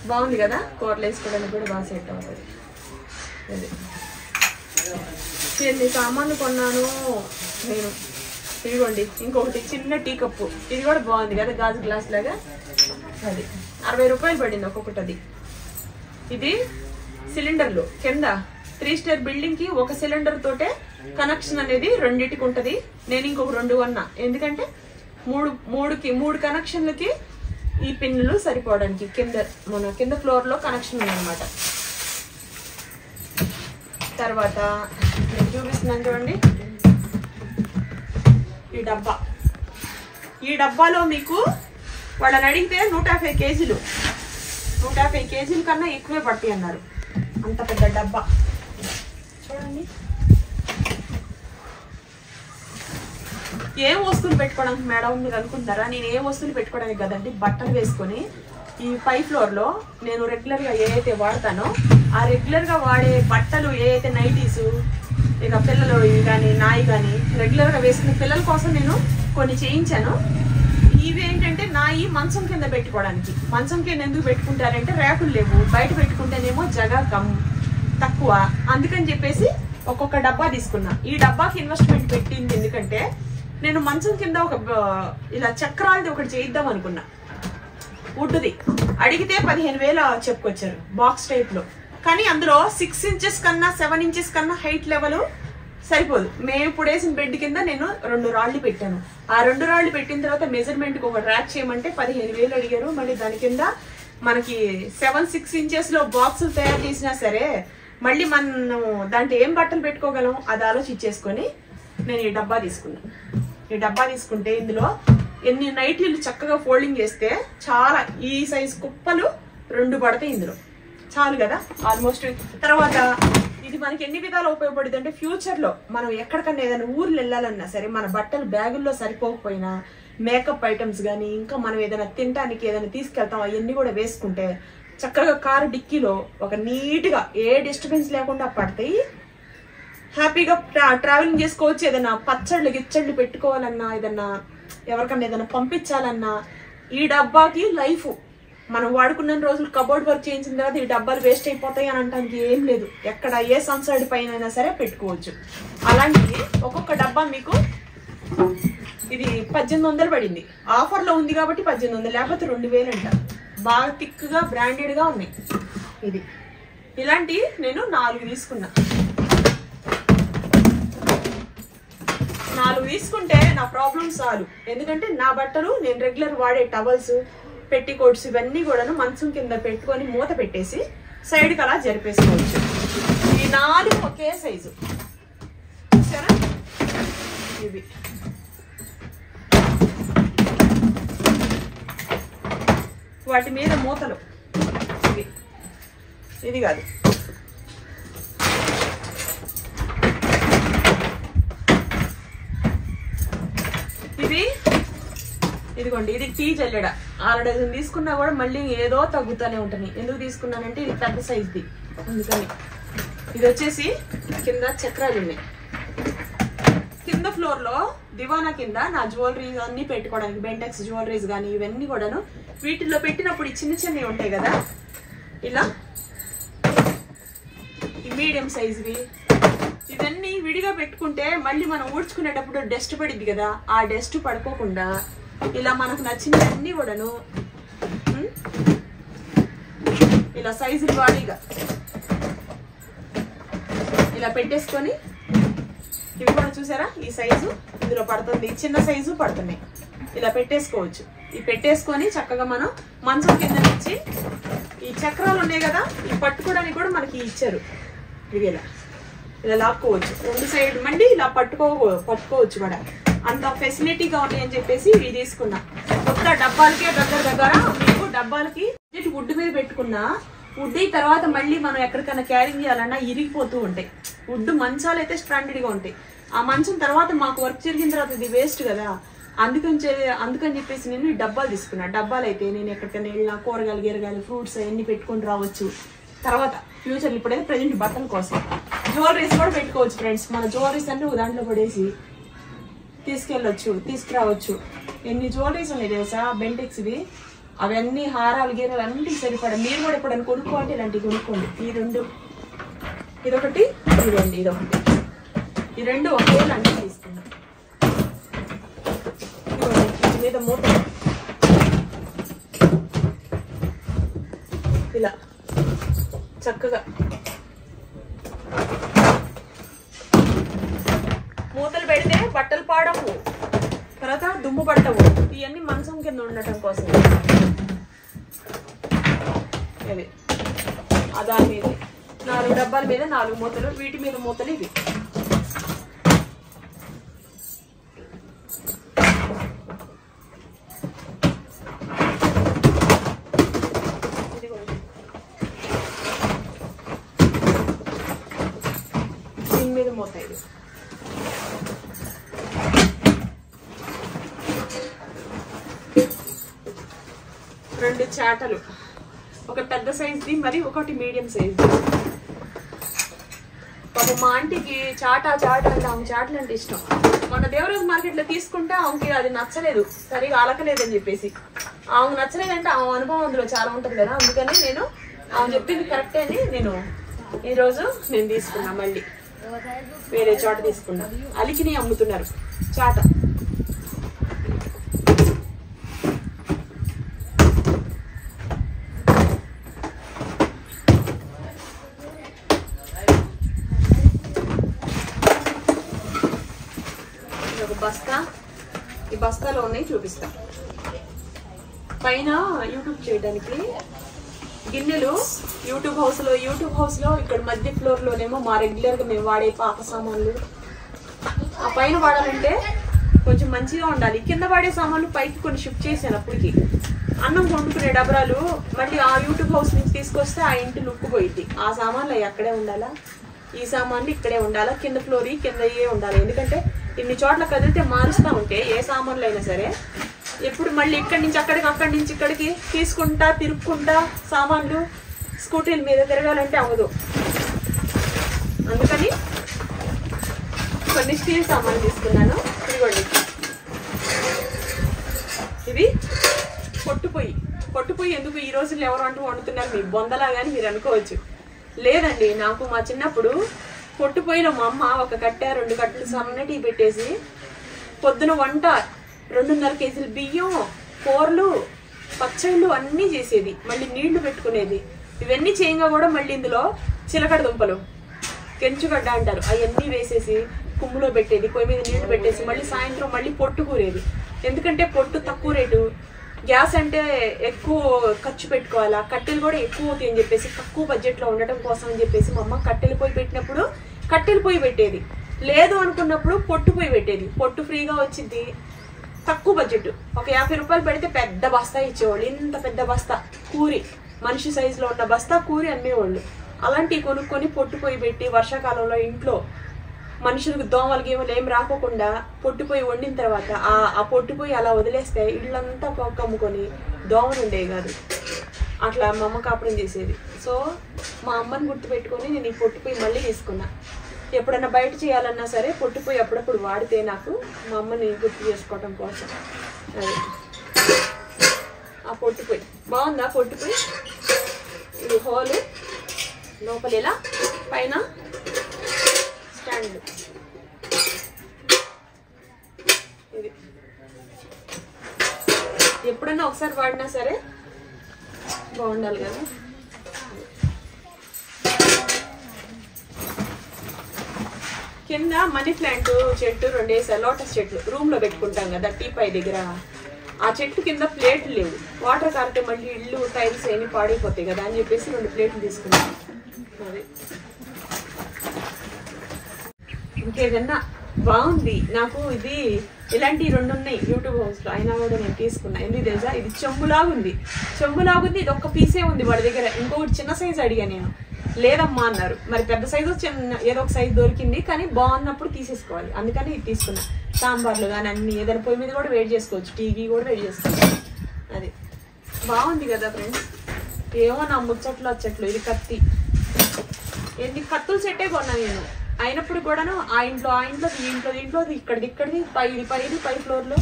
బాగుంది కదా. కూరలు వేసుకోవడానికి కూడా బాగా సెట్ అవుతుంది. అది ఎన్ని సామాన్లు కొన్నాను నేను. ఇదిగోండి ఇంకొకటి చిన్న టీ కప్పు, ఇది కూడా బాగుంది కదా, గాజు గ్లాస్ లాగా. అది 60 రూపాయలు పడింది ఒక్కొక్కటి. అది ఇది సిలిండర్లు కింద 3 స్టార్ బిల్డింగ్ కి ఒక సిలిండర్ తోటే కనెక్షన్ అనేది 2టికి ఉంటది. నేను ఇంకొక 2 అన్నా, ఎందుకంటే 3 కనెక్షన్లకి ఈ పిన్నులు సరిపోవడానికి. మన కింద ఫ్లోర్ లో కనెక్షన్ ఉందన్నమాట. తర్వాత నేను చూపిస్తున్నాను చూడండి ఈ డబ్బాలో మీకు వాళ్ళని అడిగితే 150 కేజీలు 150 కేజీల కన్నా ఎక్కువే పడతాయి అన్నారు. అంత పెద్ద డబ్బా చూడండి. ఏం వస్తువులు పెట్టుకోవడానికి మేడం మీరు అనుకుంటున్నారా? నేను ఏ వస్తువులు పెట్టుకోవడానికి కదండి, బట్టలు వేసుకొని ఈ పై ఫ్లోర్ లో నేను రెగ్యులర్ గా ఏదైతే వాడతానో ఆ రెగ్యులర్ గా వాడే బట్టలు ఏదైతే నైటీస్, ఇక పిల్లలు కానీ నాయి కానీ రెగ్యులర్ గా వేసుకునే పిల్లల కోసం నేను కొన్ని చేయించాను. ఇవి ఏంటంటే నాయి మంచం కింద పెట్టుకోవడానికి. మంచం కింద ఎందుకు పెట్టుకుంటారంటే ర్యాకులు లేవు, బయట పెట్టుకుంటేనేమో జగ తక్కువ. అందుకని చెప్పేసి ఒక్కొక్క డబ్బా తీసుకున్నా. ఈ డబ్బాకి ఇన్వెస్ట్మెంట్ పెట్టింది ఎందుకంటే నేను మంచం కింద ఒక ఇలా చక్రాలది ఒకటి చేయిద్దాం అనుకున్నా. వుడ్ది అడిగితే 15,000 చెప్పుకొచ్చారు బాక్స్ టైప్ లో. కానీ అందులో 6 ఇంచెస్ కన్నా 7 ఇంచెస్ కన్నా హైట్ లెవెల్ సరిపోదు. మేము ఇప్పుడు వేసిన బెడ్ కింద నేను 2 రాళ్లు పెట్టాను. ఆ 2 రాళ్లు పెట్టిన తర్వాత మెజర్మెంట్ కి ఒక ర్యాక్ చేయమంటే 15,000 అడిగారు. మళ్ళీ దాని కింద మనకి 7-6 ఇంచెస్ లో బాక్సులు తయారు చేసినా సరే మళ్ళీ మనం దాంట్లో ఏం బట్టలు పెట్టుకోగలం అది ఆలోచించేసుకొని నేను ఈ డబ్బా తీసుకున్నాను. ఈ డబ్బా తీసుకుంటే ఇందులో ఎన్ని నైటీలు చక్కగా ఫోల్డింగ్ చేస్తే చాలా ఈ సైజ్ కుప్పలు 2 పడతాయి ఇందులో, చాలు కదా ఆల్మోస్ట్. తర్వాత ఇది మనకి ఎన్ని విధాలు ఉపయోగపడుతుంది అంటే ఫ్యూచర్ లో మనం ఎక్కడికన్నా ఏదైనా ఊర్లు వెళ్ళాలన్నా సరే మన బట్టలు బ్యాగుల్లో సరిపోకపోయినా మేకప్ ఐటమ్స్ కానీ ఇంకా మనం ఏదైనా తినడానికి ఏదైనా తీసుకెళ్తాం అవన్నీ కూడా వేసుకుంటే చక్కగా కారు డిక్కీలో ఒక నీట్గా ఏ డిస్టర్బెన్స్ లేకుండా పడతాయి. హ్యాపీగా ట్రావెలింగ్ చేసుకోవచ్చు. ఏదైనా పచ్చళ్ళు గిచ్చళ్ళు పెట్టుకోవాలన్నా ఏదన్నా ఎవరికన్నా ఏదైనా పంపించాలన్నా ఈ డబ్బాకి లైఫ్. మనం వాడుకున్న రోజులు కబోర్డ్ వర్క్ చేయించిన తర్వాత ఈ డబ్బాలు వేస్ట్ అయిపోతాయి అని అంటానికి ఏం లేదు. ఎక్కడ ఏ సన్సైడ్ పైన అయినా సరే పెట్టుకోవచ్చు. అలాంటివి ఒక్కొక్క డబ్బా మీకు ఇది 1800 పడింది. ఆఫర్లో ఉంది కాబట్టి 1800, లేకపోతే 2000 అంట. బాగా థిక్గా బ్రాండెడ్గా ఉన్నాయి. ఇది ఇలాంటి నేను 4 తీసుకున్నా. 4 తీసుకుంటే నా ప్రాబ్లమ్ సాల్వ్. ఎందుకంటే నా బట్టలు నేను రెగ్యులర్ వాడే టవల్స్, పెట్టికోట్స్ ఇవన్నీ కూడాను మంచం కింద పెట్టుకొని మూత పెట్టేసి సైడ్కి అలా జరిపేసుకోవచ్చు. ఈ 4 ఒకే సైజు సరే. ఇవి వాటి మీద మూతలు ఇది కాదు, ఇవి ఇదిగోండి. ఇది టీ జల్లెడ. 6 డజన్ తీసుకున్నా కూడా మళ్ళీ ఏదో తగ్గుతూనే ఉంటుంది. ఎందుకు తీసుకున్నానంటే ఇది పెద్ద సైజ్ది అందుకని. ఇది వచ్చేసి కింద చక్రాలు ఉన్నాయి. కింద ఫ్లోర్ లో దివానా కింద నా జ్యువెలరీస్ అన్ని పెట్టుకోవడానికి బెంటెక్స్ జ్యువెలరీస్ కానీ ఇవన్నీ కూడాను వీటిల్లో పెట్టినప్పుడు చిన్న చిన్నవి ఉంటాయి కదా, ఇలా మీడియం సైజువి ఇవన్నీ విడిగా పెట్టుకుంటే మళ్ళీ మనం ఊడ్చుకునేటప్పుడు డస్ట్ పడిద్ది కదా, ఆ డస్ట్ పడుకోకుండా ఇలా మనకు నచ్చినవన్నీ కూడాను ఇలా సైజులు వారీగా ఇలా పెట్టేసుకొని ఇవి కూడా చూసారా ఈ సైజు ఇందులో పడుతుంది, చిన్న సైజు పడుతున్నాయి. ఇలా పెట్టేసుకోవచ్చు. ఈ పెట్టేసుకొని చక్కగా మనం మంచం కింద నుంచి ఈ చక్రాలు ఉన్నాయి కదా, ఈ పట్టుకోవడానికి కూడా మనకి ఇచ్చారు. ఇవి ఇలా లాక్కోవచ్చు, 2 సైడ్ మండి ఇలా పట్టుకోవచ్చు కూడా. అంత ఫెసిలిటీగా ఉన్నాయి అని చెప్పేసి ఇవి తీసుకున్నా. కొత్త డబ్బాలకే దగ్గర మీకు డబ్బాలకి వుడ్ మీద పెట్టుకున్నా, వుడ్ తర్వాత మళ్ళీ మనం ఎక్కడికైనా క్యారింగ్ చేయాలన్నా ఇరిగిపోతూ ఉంటాయి. వుడ్ మంచాలు అయితే స్టాండర్డ్ గా ఉంటాయి. ఆ మంచం తర్వాత మాకు వర్క్ జరిగిన తర్వాత ఇది వేస్ట్ కదా, అందుకని చెప్పేసి నేను ఈ డబ్బాలు తీసుకున్నా. డబ్బాలు అయితే నేను ఎక్కడికైనా వెళ్ళినా కూరగాయలు ఫ్రూట్స్ అవన్నీ పెట్టుకొని రావచ్చు. తర్వాత ఫ్యూచర్ ఇప్పుడైతే ప్రజెంట్ బట్టల కోసం జ్యువెలరీస్ కూడా పెట్టుకోవచ్చు ఫ్రెండ్స్. మన జ్యువెలరీస్ అంటే దాంట్లో పడేసి తీసుకురావచ్చు. ఎన్ని జ్యువెలరీస్ ఉన్నాయి తెలుసా బెంటెక్స్ ఇవి. అవన్నీ హారాలు గీరాలు అన్నింటికి సరిపడా. మీరు కూడా ఎప్పుడైనా కొనుక్కోవాలి, ఇలాంటివి కొనుక్కోండి. ఈ 2 ఇదొకటి ఇదొకటి ఈ 2 ఒకేలాంటి తీసుకున్నాం. మీద మూత ఇలా చక్కగా మూతలు పెడితే బట్టలు పాడవు, తర్వాత దుమ్ము పట్టవు. ఇవన్నీ మంచం కింద ఉండటం కోసం. ఇది దాని మీద 4 డబ్బాల మీద 4 మూతలు, వీటి మీద మూతలు ఇవి. దీని మీద మూత ఇది. రెండు చాటలు, ఒక పెద్ద సైజ్ది మరి ఒకటి మీడియం సైజ్ది. మా ఆంటీకి చాట అంటే ఆమె చాటలు అంటే ఇష్టం. మన దేవరాజు మార్కెట్లో తీసుకుంటే ఆమెకి అది నచ్చలేదు, సరిగా అలకలేదని చెప్పేసి. ఆమెకు నచ్చలేదంటే ఆమె అనుభవం అందులో చాలా ఉంటుంది కదా, అందుకని నేను ఆమె చెప్పింది కరెక్టే అని నేను ఈరోజు తీసుకున్నా. మళ్ళీ వేరే చోట తీసుకున్నా. అలికిని అమ్ముతున్నారు చాట. ఒక బస్తా, ఈ బస్తాలో ఉన్నాయి చూపిస్తా. పైన యూట్యూబ్ చేయడానికి గిన్నెలు యూట్యూబ్ హౌస్ లో ఇక్కడ మధ్య ఫ్లోర్ లోనేమో మా రెగ్యులర్ గా మేము వాడే పాత సామాన్లు. ఆ పైన వాడాలంటే కొంచెం మంచిగా ఉండాలి. కింద వాడే సామాన్లు పైకి కొన్ని షిఫ్ట్ చేశాను. అప్పటికి అన్నం వండుకునే డబరాలు మళ్ళీ ఆ యూట్యూబ్ హౌస్ నుంచి తీసుకొస్తే ఆ ఇంటి లుక్ పోయింది. ఆ సామాన్లు అవి అక్కడే ఉండాలా, ఈ సామాన్లు ఇక్కడే ఉండాలా, కింద ఫ్లోర్ కిందయే ఉండాలి. ఎందుకంటే ఇన్ని చోట్ల కదిలితే మారుస్తూ ఉంటే ఏ సామాన్లు అయినా సరే ఎప్పుడు మళ్ళీ ఇక్కడి నుంచి అక్కడికి, అక్కడి నుంచి ఇక్కడికి తీసుకుంటా తిరుక్కుంటా సామాన్లు స్కూటీల మీద తిరగాలంటే అవ్వదు. అందుకని కొన్ని స్టీల్ సామాన్లు తీసుకున్నాను. ఇదిగోండి, ఇది పొట్టుపోయి ఎందుకు ఈ రోజుల్లో ఎవరు అంటూ వండుతున్నారు మీ బొందలా కానీ మీరు అనుకోవచ్చు. లేదండి, నాకు మా చిన్నప్పుడు పొట్టుపోయిన మా అమ్మ ఒక కట్టె 2 కట్టెలు సన్నటి పెట్టేసి పొద్దున వంట 2.5 కేజీలు బియ్యం, కూరలు, పచ్చళ్ళు అన్నీ చేసేది. మళ్ళీ నీళ్లు పెట్టుకునేది. ఇవన్నీ చేయంగా కూడా మళ్ళీ ఇందులో చిలకడ దుంపలు, కెంచుగడ్డ అంటారు, అవన్నీ వేసేసి కుమ్ములో పెట్టేది. పొయ్యి మీద నీళ్లు పెట్టేసి మళ్ళీ సాయంత్రం మళ్ళీ పొట్టు కూరేది. ఎందుకంటే పొట్టు తక్కువ రేటు, గ్యాస్ అంటే ఎక్కువ ఖర్చు పెట్టుకోవాలా, కట్టెలు కూడా ఎక్కువ అవుతాయి అని చెప్పేసి తక్కువ బడ్జెట్లో ఉండటం కోసం అని చెప్పేసి మా అమ్మ కట్టెలు పొయ్యి పెట్టినప్పుడు కట్టెలు పొయ్యి పెట్టేది. లేదు అనుకున్నప్పుడు పొట్టు పొయ్యి పెట్టేది. పొట్టు ఫ్రీగా వచ్చింది, తక్కువ బడ్జెట్. ఒక 50 రూపాయలు పెడితే పెద్ద బస్తా ఇచ్చేవాళ్ళు. ఇంత పెద్ద బస్తా కూరి, మనిషి సైజులో ఉన్న బస్తా కూరి అమ్మేవాళ్ళు. అలాంటివి కొనుక్కొని పొట్టు పొయ్యి పెట్టి వర్షాకాలంలో ఇంట్లో మనుషులకు దోమలు గేమలు ఏం రాకోకుండా పొట్టుపోయి వండిన తర్వాత ఆ పొట్టుపోయి అలా వదిలేస్తే ఇళ్ళంతా కమ్ముకొని దోమలు ఉండేవి కాదు. అట్లా మా అమ్మ కాపురం చేసేది. సో మా అమ్మని గుర్తుపెట్టుకొని నేను ఈ పొట్టుపోయి మళ్ళీ తీసుకున్నా. ఎప్పుడైనా బయట చేయాలన్నా సరే పొట్టుపోయి అప్పుడప్పుడు వాడితే నాకు మా అమ్మని గుర్తు చేసుకోవటం కోసం. అది ఆ పొట్టుపోయి బాగుందా. పొట్టుపోయి ఇది హోలు లోపల ఇలా, పైన స్టాండ్. ఇది ఎప్పుడన్నా ఒకసారి వాడినా సరే బాగుండాలి కదా. కింద మనీ ప్లాంట్ చెట్టు 2 వేసా, లోటస్ చెట్లు రూమ్ లో పెట్టుకుంటాం కదా టీపై దగ్గర. ఆ చెట్టు కింద ప్లేట్లు లేవు, వాటర్ కారితే మళ్ళీ ఇల్లు టైల్స్ అన్ని పాడైపోతాయి కదా అని చెప్పేసి 2 ప్లేట్లు తీసుకున్నాను. అది ఇంకేదన్నా బాగుంది నాకు. ఇది ఇలాంటి 2 ఉన్నాయి యూట్యూబ్ హౌస్ లో, అయినా కూడా నేను తీసుకున్నా. ఎందుకు తెలుసా, ఇది చెంబులాగుంది. ఇది ఒక్క పీసే ఉంది వాడి దగ్గర. ఇంకొకటి చిన్న సైజు అడిగా నేను, లేదమ్మా అన్నారు. మరి పెద్ద సైజు చిన్న ఏదో ఒక సైజు దొరికింది, కానీ బాగున్నప్పుడు తీసేసుకోవాలి. అందుకని ఇది తీసుకున్నా. సాంబార్లు కానీ అన్ని ఏదైనా పొయ్యి మీద కూడా వేడి చేసుకోవచ్చు, టీవీ కూడా వేడి చేసుకోవచ్చు. అది బాగుంది కదా ఫ్రెండ్స్. ఏమో నా ముచ్చట్లు వచ్చట్లు. ఇది కత్తి, ఎన్ని కత్తులు సెట్టే కొన్నా నేను. అయినప్పుడు కూడాను ఆ ఇంట్లో దీంట్లో ఇక్కడిది పై ఫ్లోర్లో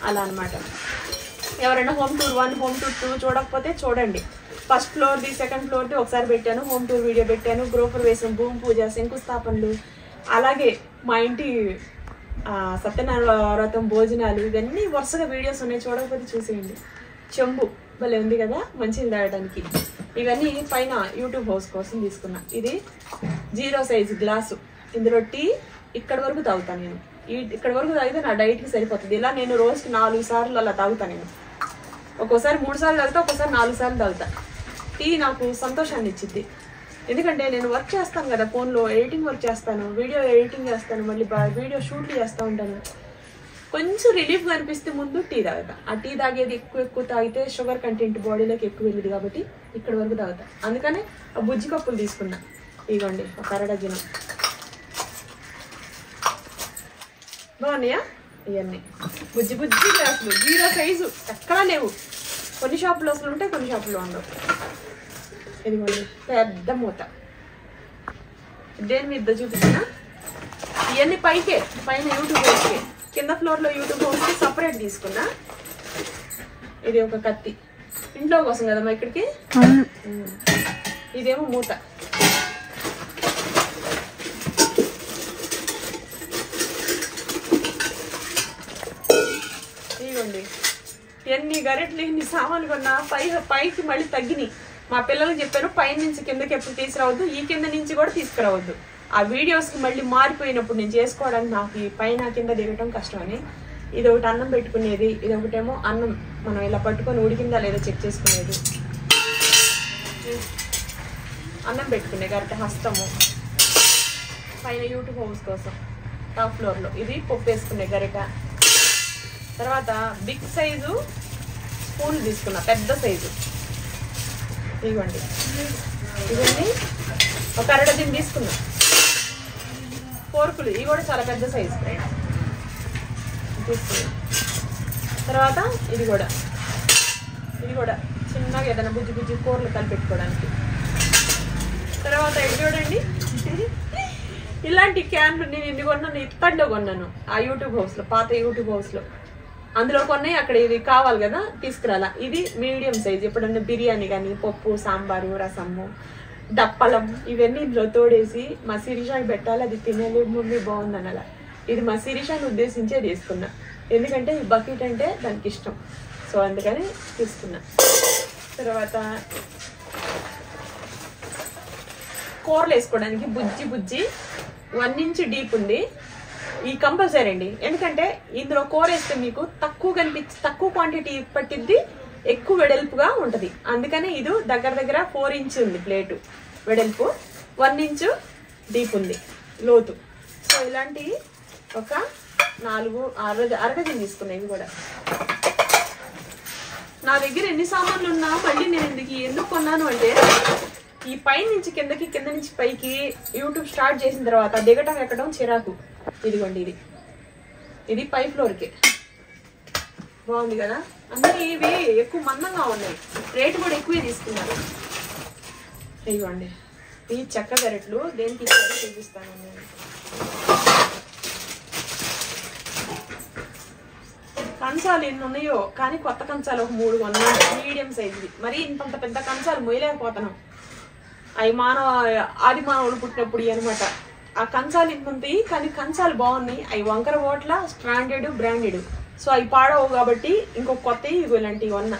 అలా అనమాట. ఎవరైనా హోమ్ టూర్ 1 హోమ్ టూర్ 2 చూడకపోతే చూడండి. ఫస్ట్ ఫ్లోర్ది సెకండ్ ఫ్లోర్ది ఒకసారి పెట్టాను, హోమ్ టూర్ వీడియో పెట్టాను. గృహ భూమి పూజ, శంకుస్థాపనలు, అలాగే మా ఇంటి సత్యనారాయణ వ్రతం భోజనాలు, ఇవన్నీ వరుసగా వీడియోస్ ఉన్నాయి, చూడకపోతే చూసేయండి. చెంబు భలే ఉంది కదా మంచిది తాగడానికి. ఇవన్నీ పైన యూట్యూబ్ హౌస్ కోసం తీసుకున్నా. ఇది 0 సైజు గ్లాసు, ఇందులో టీ ఇక్కడ వరకు తాగుతాను నేను. ఇక్కడ వరకు తాగితే నా డైట్కి సరిపోతుంది. ఇలా నేను రోజుకి 4 సార్లు అలా తాగుతాను నేను. ఒక్కోసారి 3 సార్లు తాగుతా, ఒక్కోసారి 4 సార్లు తాగుతా. టీ నాకు సంతోషాన్ని ఇచ్చింది. ఎందుకంటే నేను వర్క్ చేస్తాను కదా, ఫోన్లో ఎడిటింగ్ వర్క్ చేస్తాను, వీడియో ఎడిటింగ్ చేస్తాను, మళ్ళీ వీడియో షూట్లు చేస్తూ ఉంటాను. కొంచెం రిలీఫ్గా అనిపిస్తే ముందు టీ తాగుతా. ఆ టీ తాగేది ఎక్కువ తాగితే షుగర్ కంటెంట్ బాడీలోకి ఎక్కువ వెళ్ళింది కాబట్టి ఇక్కడ వరకు తాగుతా. అందుకనే ఆ బుజ్జి కప్పులు తీసుకున్నా. ఇదిగోండి ఒక అరడజనం బాగున్నాయా. ఇవన్నీ బుజ్జి గ్లాసులు 0 సైజు, ఎక్కడా లేవు. కొన్ని షాపులు అసలు ఉంటాయి, కొన్ని షాపులో ఉండవు. ఇదిగోండి పెద్ద మూత. దేని మీద చూపిస్తున్నా, ఇవన్నీ పైన యూట్యూబ్ హౌస్కి, కింద ఫ్లోర్లో యూట్యూబ్ హౌస్కి సపరేట్ తీసుకున్నా. ఇది ఒక కత్తి, ఇంట్లో కోసం కదమ్మా ఇక్కడికి. ఇదేమో మూత. ఇదిగోండి ఎన్ని గరెట్లు ఎన్ని సామాన్లు కొన్నా పైకి మళ్ళీ తగ్గినాయి. మా పిల్లలకు చెప్పాను పై నుంచి కిందకి ఎప్పుడు తీసుకురావద్దు, ఈ కింద నుంచి కూడా తీసుకురావద్దు. ఆ వీడియోస్కి మళ్ళీ మారిపోయినప్పుడు నేను చేసుకోవడానికి నాకు ఈ పైన కింద దిగటం కష్టమని. ఇది ఒకటి అన్నం పెట్టుకునేది, ఇది ఒకటేమో అన్నం మనం ఇలా పట్టుకొని ఉడికిందా లేదా చెక్ చేసుకునేది. అన్నం పెట్టుకునే గరిట హస్తము. పైన యూట్యూబ్ హౌస్ కోసం టాప్ ఫ్లోర్లో ఇది పప్పు వేసుకునే గరిట. తర్వాత బిగ్ సైజు స్పూన్ తీసుకున్నా, పెద్ద సైజు. ఇవ్వండి, ఇవన్నీ ఒక అరడజన్ తీసుకున్నా. ఫోర్కులు ఇవి కూడా చాలా పెద్ద సైజు తీసుకున్నా. తర్వాత ఇది కూడా చిన్నగా ఏదైనా బుజ్జి కూరలు కలిపెట్టుకోవడానికి. తర్వాత ఇది చూడండి, ఇలాంటి క్యాన్లు నేను ఎన్ని కొన్నాను, ఇత్తడిలో కొన్నాను ఆ యూట్యూబ్ హౌస్లో, పాత యూట్యూబ్ హౌస్లో. అందులో కొన్నాయి, అక్కడ ఇది కావాలి కదా తీసుకురాలా. ఇది మీడియం సైజ్, ఎప్పుడన్నా బిర్యానీ కానీ పప్పు సాంబారు రసము దప్పలం ఇవన్నీ ఇందులో తోడేసి మా శిరీషాకి పెట్టాలి, అది తినాలి మమ్మీ బాగుందని. అలా ఇది మా శిరీషాని ఉద్దేశించే తీసుకున్నా, ఎందుకంటే ఈ బకెట్ అంటే దానికి ఇష్టం. సో అందుకని తీసుకున్నా. తర్వాత కూరలు వేసుకోవడానికి బుజ్జి 1 ఇంచ్ డీప్ ఉంది. ఈ కంపల్సరీ అండి, ఎందుకంటే ఇందులో కూర వేస్తే మీకు తక్కువ క్వాంటిటీ పట్టిద్ది, ఎక్కువ వెడల్పుగా ఉంటుంది. అందుకని ఇది దగ్గర 4 ఇంచ్ ఉంది ప్లేటు వెడల్పు, 1 ఇంచ్ డీప్ ఉంది లోతు. సో ఇలాంటివి ఒక 4 అరడజన్ తీసుకున్నాయి. ఇవి కూడా నా దగ్గర ఎన్ని సామాన్లు ఉన్నా మళ్ళీ నేను ఎందుకు కొన్నాను అంటే, ఈ పై నుంచి కిందకి, కింద నుంచి పైకి యూట్యూబ్ స్టార్ట్ చేసిన తర్వాత దిగటం ఎక్కడం చిరాకు. ఇదిగోండి ఇది పై ఫ్లోర్కి బాగుంది కదా. అందరూ ఇవి ఎక్కువ మందంగా ఉన్నాయి, రేటు కూడా ఎక్కువే తీసుకున్నారు. ఇదిగోండి ఈ చెక్క గరెట్లు దేనికి చూపిస్తాను నేను. కంచాలు ఎన్ని ఉన్నాయో, కానీ కొత్త కంచాలు ఒక 3 కొన్నాను, మీడియం సైజుది. మరి ఇంత పెద్ద కంచాలు మొయ్యలేకపోతున్నాం. అవి ఆది మానవుడు పుట్టినప్పుడు అనమాట. ఆ కంచాలు ఇంత ఉంటాయి, కానీ కంచాలు బాగున్నాయి. అవి వంకర ఓట్ల స్టాండర్డ్ బ్రాండెడ్. సో అవి పాడవు కాబట్టి ఇంకొక కొత్తవి ఇలాంటివి కొన్నా.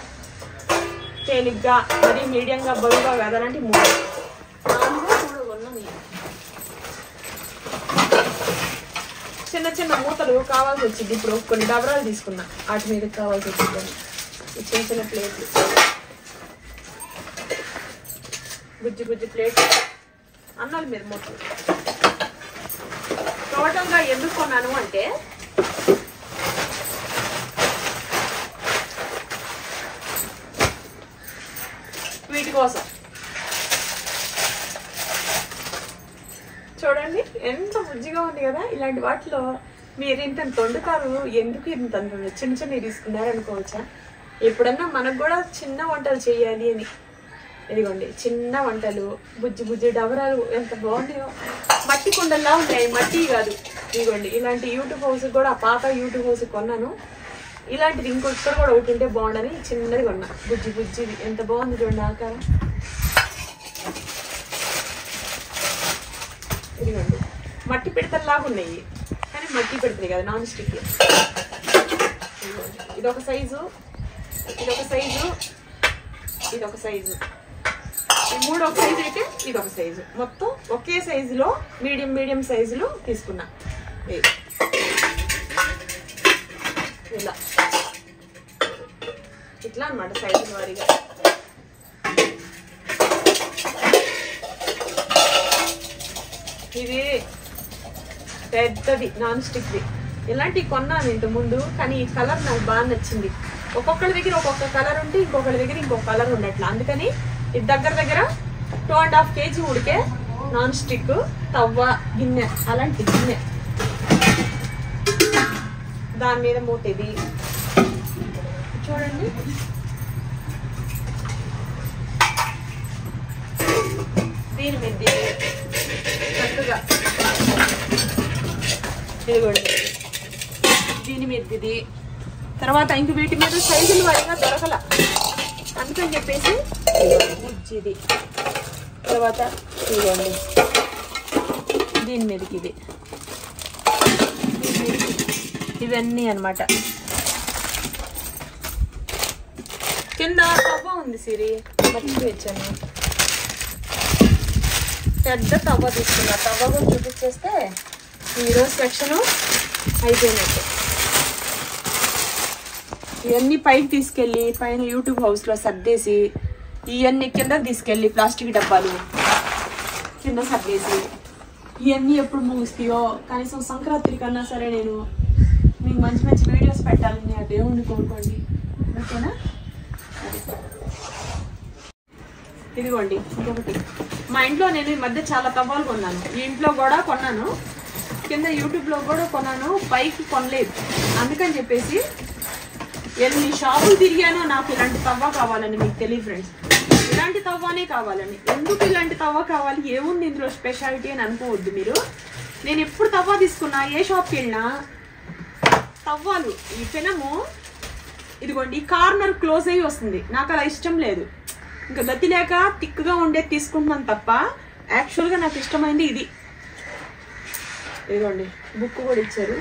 తేలిగ్గా మరి మీడియంగా బరువుగా అలాంటి 3 కొన్నాను. చిన్న చిన్న మూతలు కావాల్సి వచ్చింది. ఇప్పుడు కొన్ని డబరాలు తీసుకున్నా, వాటి మీద కావాల్సి వచ్చింది. ఈ చిన్న చిన్న ప్లేట్లు, బుజ్జి బుజ్జి ప్లేట్, అన్నాల మీద మూతలు. టోటల్గా ఎందుకు కొన్నాను అంటే వీటి కోసం. చూడండి ఎంత బుజ్జిగా ఉంది కదా. ఇలాంటి వాటిలో మీరు ఇంత వండుతారు, ఎందుకు ఇంత చిన్న చిన్నవి తీసుకున్నారు అనుకోవచ్చా? ఎప్పుడన్నా మనకు కూడా చిన్న వంటలు చేయాలి అని. ఇదిగోండి చిన్న వంటలు, బుజ్జి బుజ్జి డబరాలు ఎంత బాగున్నాయో. మట్టి కుండల్లా ఉన్నాయి, మట్టి కాదు. ఇదిగోండి ఇలాంటి యూట్యూబ్ హౌస్ కూడా, పాత యూట్యూబ్ హౌస్ కొన్నాను. ఇలాంటిది ఇంకొక్కడ కూడా ఒకటి ఉంటే బాగుండని చిన్నది కొన్నా. బుజ్జి బుజ్జిది ఎంత బాగుంది చూడండి ఆకారం. ఇదిగోండి మట్టి పిడతల్లాగా ఉన్నాయి, కానీ మట్టి పెడతాయి కదా, నాన్ స్టిక్. ఇదొక సైజు, ఇదొక సైజు, ఇదొక సైజు, ఈ మూడు ఒక సైజు అయితే ఇదొక సైజు. మొత్తం ఒకే సైజులో మీడియం మీడియం సైజులో తీసుకున్నా. ఇలా ఇట్లా అన్నమాట సైజు వారీగా. ఇది పెద్దది నాన్ స్టిక్ది. ఇలాంటివి కొన్నాను ఇంత ముందు, కానీ ఈ కలర్ నాకు బాగా నచ్చింది. ఒక్కొక్కరి దగ్గర ఒక్కొక్క కలర్ ఉంటే ఇంకొకరి దగ్గర ఇంకొక కలర్ ఉన్నట్లు. అందుకని ఇది దగ్గర దగ్గర 2.5 kg ఉడికే నాన్ స్టిక్ తవ్వ గిన్నె, అలాంటి గిన్నె. దాని మీద మూత ఇది చూడండి. దీని మీద చక్కగా ఇదిగోండి, దీని మీద ఇది. తర్వాత ఇంక వీటి మీద సైజులు వారిగా దొరకల, అందుకని చెప్పేసి బుజ్జిది. తర్వాత ఇదిగోండి దీని మీదకి ఇది, ఇవన్నీ అన్నమాట. కింద తవ్వ ఉంది సిరి, మర్చిపోయి వచ్చాను. పెద్ద తవ్వ తీసుకున్నా. తవ్వ కూడా చూపించేస్తే ఈరోజు సెక్షన్ అయిపోయినట్టు. ఇవన్నీ పైకి తీసుకెళ్ళి పైన యూట్యూబ్ హౌస్లో సర్దేసి, ఇవన్నీ కిందకి తీసుకెళ్ళి ప్లాస్టిక్ డబ్బాలు కింద సర్దేసి, ఇవన్నీ ఎప్పుడు ముగిస్తాయో. కనీసం సంక్రాంతి కన్నా సరే నేను మీకు మంచి మంచి వీడియోస్ పెట్టాలని ఆ దేవుణ్ణి కోరుకోండి, ఓకేనా? ఇదిగోండి ఇంకొకటి. మా ఇంట్లో నేను ఈ మధ్య చాలా తవ్వాలు కొన్నాను. ఈ ఇంట్లో కూడా కొన్నాను, కింద యూట్యూబ్లో కూడా కొన్నాను, పైకి కొనలేదు. అందుకని చెప్పేసి ఎన్ని షాపులు తిరిగానో నాకు ఇలాంటి తవ్వ కావాలని. మీకు తెలియదు ఫ్రెండ్స్, ఇలాంటి తవ్వనే కావాలని. ఎందుకు ఇలాంటి తవ్వ కావాలి, ఏముంది ఇందులో స్పెషాలిటీ అని అనుకోవద్దు మీరు. నేను ఎప్పుడు తవ్వ తీసుకున్నా, ఏ షాప్కి వెళ్ళినా తవ్వాలు. ఈ పెనము ఇదిగోండి, ఈ కార్నర్ క్లోజ్ అయ్యి వస్తుంది. నాకు అలా ఇష్టం లేదు. ఇంకా గతి లేక థిక్గా ఉండేది తీసుకుంటున్నాను తప్ప, యాక్చువల్గా నాకు ఇష్టమైంది ఇది. ఇదిగోండి బుక్ కూడా ఇచ్చారు.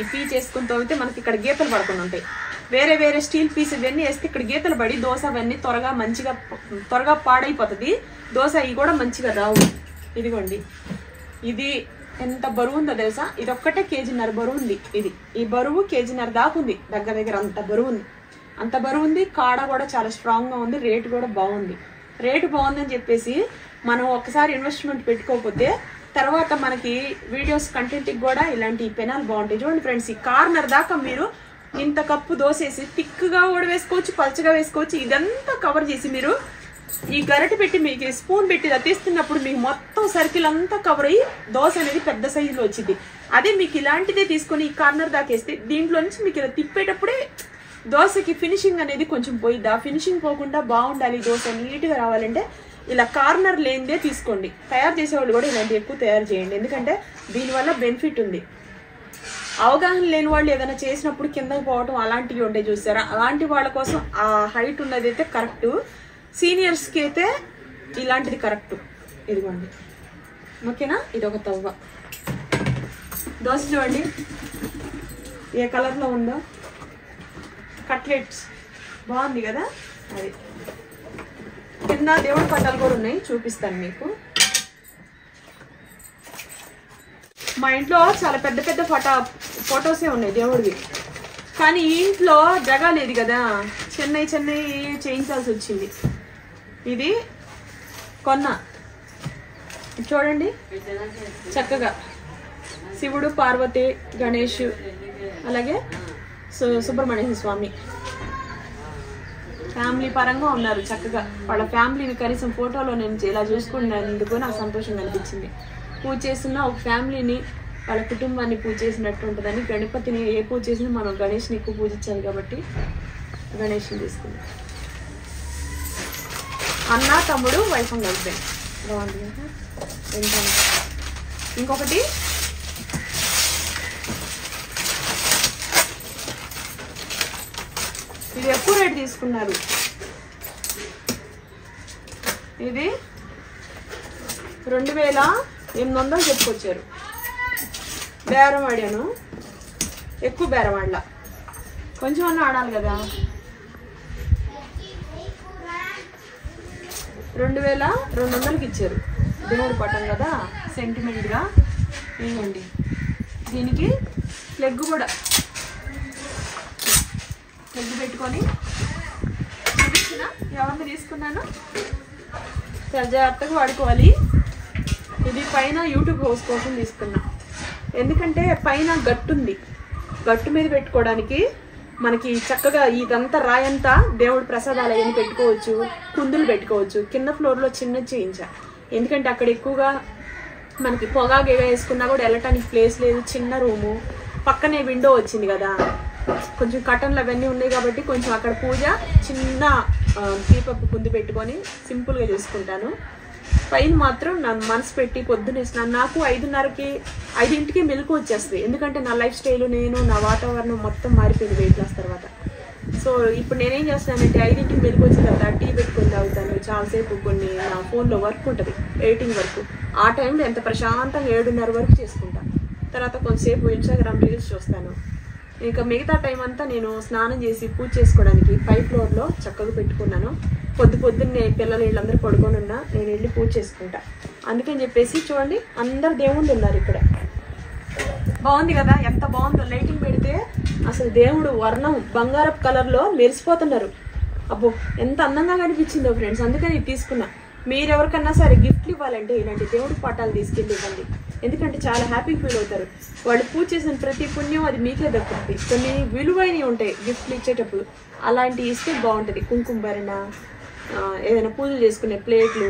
ఈ పీస్ వేసుకుని తవ్వితే మనకి ఇక్కడ గీతలు పడకుండా ఉంటాయి. వేరే వేరే స్టీల్ పీస్ ఇవన్నీ వేస్తే ఇక్కడ గీతలు పడి దోశ అవన్నీ త్వరగా పాడైపోతుంది. దోశ ఇవి కూడా మంచిగా రావు. ఇదిగోండి ఇది ఎంత బరువు ఉందో తెలుసా? ఇది ఒక్కటే 1.5 kg బరువు ఉంది. ఇది ఈ బరువు 1.5 kg దాకా ఉంది, దగ్గర దగ్గర అంత బరువు ఉంది. అంత బరువు ఉంది. కాడ కూడా చాలా స్ట్రాంగ్గా ఉంది. రేటు కూడా బాగుంది. రేటు బాగుందని చెప్పేసి మనం ఒకసారి ఇన్వెస్ట్మెంట్ పెట్టుకోకపోతే తర్వాత మనకి వీడియోస్ కంటెంట్కి కూడా ఇలాంటి పెనాలు బాగుంటాయి. చూడండి ఫ్రెండ్స్, ఈ కార్నర్ దాకా మీరు ఇంత కప్పు దోసేసి థిక్గా కూడా వేసుకోవచ్చు, పల్చగా వేసుకోవచ్చు. ఇదంతా కవర్ చేసి మీరు ఈ గరిటె పెట్టి మీకు స్పూన్ పెట్టి తీస్తున్నప్పుడు మీకు మొత్తం సర్కిల్ అంతా కవర్ అయ్యి దోశ అనేది పెద్ద సైజులో వచ్చింది. అదే మీకు ఇలాంటిదే తీసుకొని ఈ కార్నర్ దాకా వేస్తే దీంట్లో నుంచి మీకు ఇలా తిప్పేటప్పుడే దోశకి ఫినిషింగ్ అనేది కొంచెం పోయిద్ది. ఆ ఫినిషింగ్ పోకుండా బాగుండాలి, దోశ నీట్గా రావాలంటే ఇలా కార్నర్ లేనిదే తీసుకోండి. తయారు చేసేవాళ్ళు కూడా ఇలాంటి ఎక్కువ తయారు చేయండి, ఎందుకంటే దీనివల్ల బెనిఫిట్ ఉంది. అవగాహన లేని వాళ్ళు ఏదైనా చేసినప్పుడు కిందకి పోవటం అలాంటివి ఉంటాయి చూసారా, అలాంటి వాళ్ళ కోసం ఆ హైట్ ఉన్నది అయితే కరెక్ట్. సీనియర్స్కి అయితే ఇలాంటిది కరెక్ట్. ఇదిగోండి ఓకేనా. ఇది ఒక తవ్వ. దోశ చూడండి ఏ కలర్లో ఉందో, కట్లెట్స్ బాగుంది కదా. అది కింద దేవుడి పట్టాలు కూడా ఉన్నాయి, చూపిస్తాను మీకు. మా ఇంట్లో చాలా పెద్ద పెద్ద ఫొటోసే ఉన్నాయి దేవుడివి, కానీ ఈ ఇంట్లో జగా లేదు కదా, చెన్నై చేయించాల్సి వచ్చింది. ఇది కొన్న చూడండి చక్కగా శివుడు, పార్వతి, గణేష్, అలాగే సుబ్రహ్మణ్య స్వామి ఫ్యామిలీ పరంగా ఉన్నారు చక్కగా. వాళ్ళ ఫ్యామిలీని కనీసం ఫోటోలో నేను ఇలా చూసుకున్నందుకు నాకు సంతోషంగా అనిపించింది. పూజ చేస్తున్న ఒక ఫ్యామిలీని, వాళ్ళ కుటుంబాన్ని పూజ చేసినట్టు ఉంటుందని. గణపతిని ఏ పూజ చేసినా మనం గణేష్ని ఎక్కువ పూజించాలి కాబట్టి గణేష్ని తీసుకున్నాం. అన్న, తమ్ముడు, వైఫ్ అండ్ హస్బెండ్ బాగుంది కదా. ఇంకొకటి ఇది ఎక్కువ రేటు తీసుకున్నారు. ఇది 2800 చెప్పుకొచ్చారు. బేరం ఆడాను, ఎక్కువ బేరం ఆడలా, కొంచెం అన్న ఆడాలి కదా. 2200కి ఇచ్చారు. దేవుడు పట్టం కదా, సెంటిమెంట్గా. ఇవ్వండి, దీనికి లెగ్ కూడా పెట్టుకొని చూపించిన ఎవరిని తీసుకున్నాను. చాలా జాగ్రత్తగా వాడుకోవాలి. ఇది పైన యూట్యూబ్ హౌస్ కోసం తీసుకున్నా, ఎందుకంటే పైన గట్టు ఉంది. గట్టు మీద పెట్టుకోవడానికి మనకి చక్కగా ఇదంతా రాయంతా దేవుడి ప్రసాదాలు అవన్నీ పెట్టుకోవచ్చు, కుందులు పెట్టుకోవచ్చు. కింద ఫ్లోర్లో చిన్నది చేయించా, ఎందుకంటే అక్కడ ఎక్కువగా మనకి పొగాగా వేసుకున్నా కూడా వెళ్ళటానికి ప్లేస్ లేదు. చిన్న రూము, పక్కనే విండో వచ్చింది కదా, కొంచెం కటన్లు అవన్నీ ఉన్నాయి కాబట్టి కొంచెం అక్కడ పూజ చిన్న దీపపు కుంది పెట్టుకొని సింపుల్గా చేసుకుంటాను. పైన మాత్రం నన్ను మనసు పెట్టి పొద్దునేస్తున్నాను. నాకు 5:30కి మెలకు వచ్చేస్తుంది, ఎందుకంటే నా లైఫ్ స్టైల్, నేను నా వాతావరణం మొత్తం మారిపోయింది వెయిట్ లాస్ తర్వాత. సో ఇప్పుడు నేనేం చేస్తానంటే 5ంటికి మెలకు వచ్చిన తర్వాత టీ పెట్టుకొని తాగుతాను. చాలాసేపు కొన్ని నా ఫోన్లో వర్క్ ఉంటుంది, ఎడిటింగ్ వర్క్. ఆ టైంలో ఎంత ప్రశాంతంగా 7:30 వరకు చేసుకుంటాను. తర్వాత కొంతసేపు ఇన్స్టాగ్రామ్ రీల్స్ చూస్తాను. ఇంకా మిగతా టైం అంతా నేను స్నానం చేసి పూజ చేసుకోవడానికి 5th ఫ్లోర్లో చక్కగా పెట్టుకున్నాను. పొద్దున్నే పిల్లలు వీళ్ళందరూ పడుకొని ఉన్నా నేను వెళ్ళి పూజ చేసుకుంటా. అందుకని చెప్పేసి చూడండి, అందరు దేవుళ్ళు ఉన్నారు ఇక్కడ. బాగుంది కదా, ఎంత బాగుందో. లైటింగ్ పెడితే అసలు దేవుడు వర్ణం బంగారపు కలర్లో మెరిసిపోతున్నారు. అబ్బో ఎంత అందంగా కనిపించిందో ఫ్రెండ్స్, అందుకని ఇది తీసుకున్నా. మీరు ఎవరికన్నా సరే గిఫ్ట్లు ఇవ్వాలంటే ఇలాంటి దేవుడి పటాలు తీసుకెళ్ళి ఇవ్వండి, ఎందుకంటే చాలా హ్యాపీ ఫీల్ అవుతారు. వాళ్ళు పూజ చేసిన ప్రతి పుణ్యం అది మీకే దక్కుతుంది. కొన్ని విలువైనవి ఉంటాయి గిఫ్ట్లు ఇచ్చేటప్పుడు, అలాంటివి ఇస్తే బాగుంటుంది. కుంకుమ భరణ, ఏదైనా పూజలు చేసుకునే ప్లేట్లు,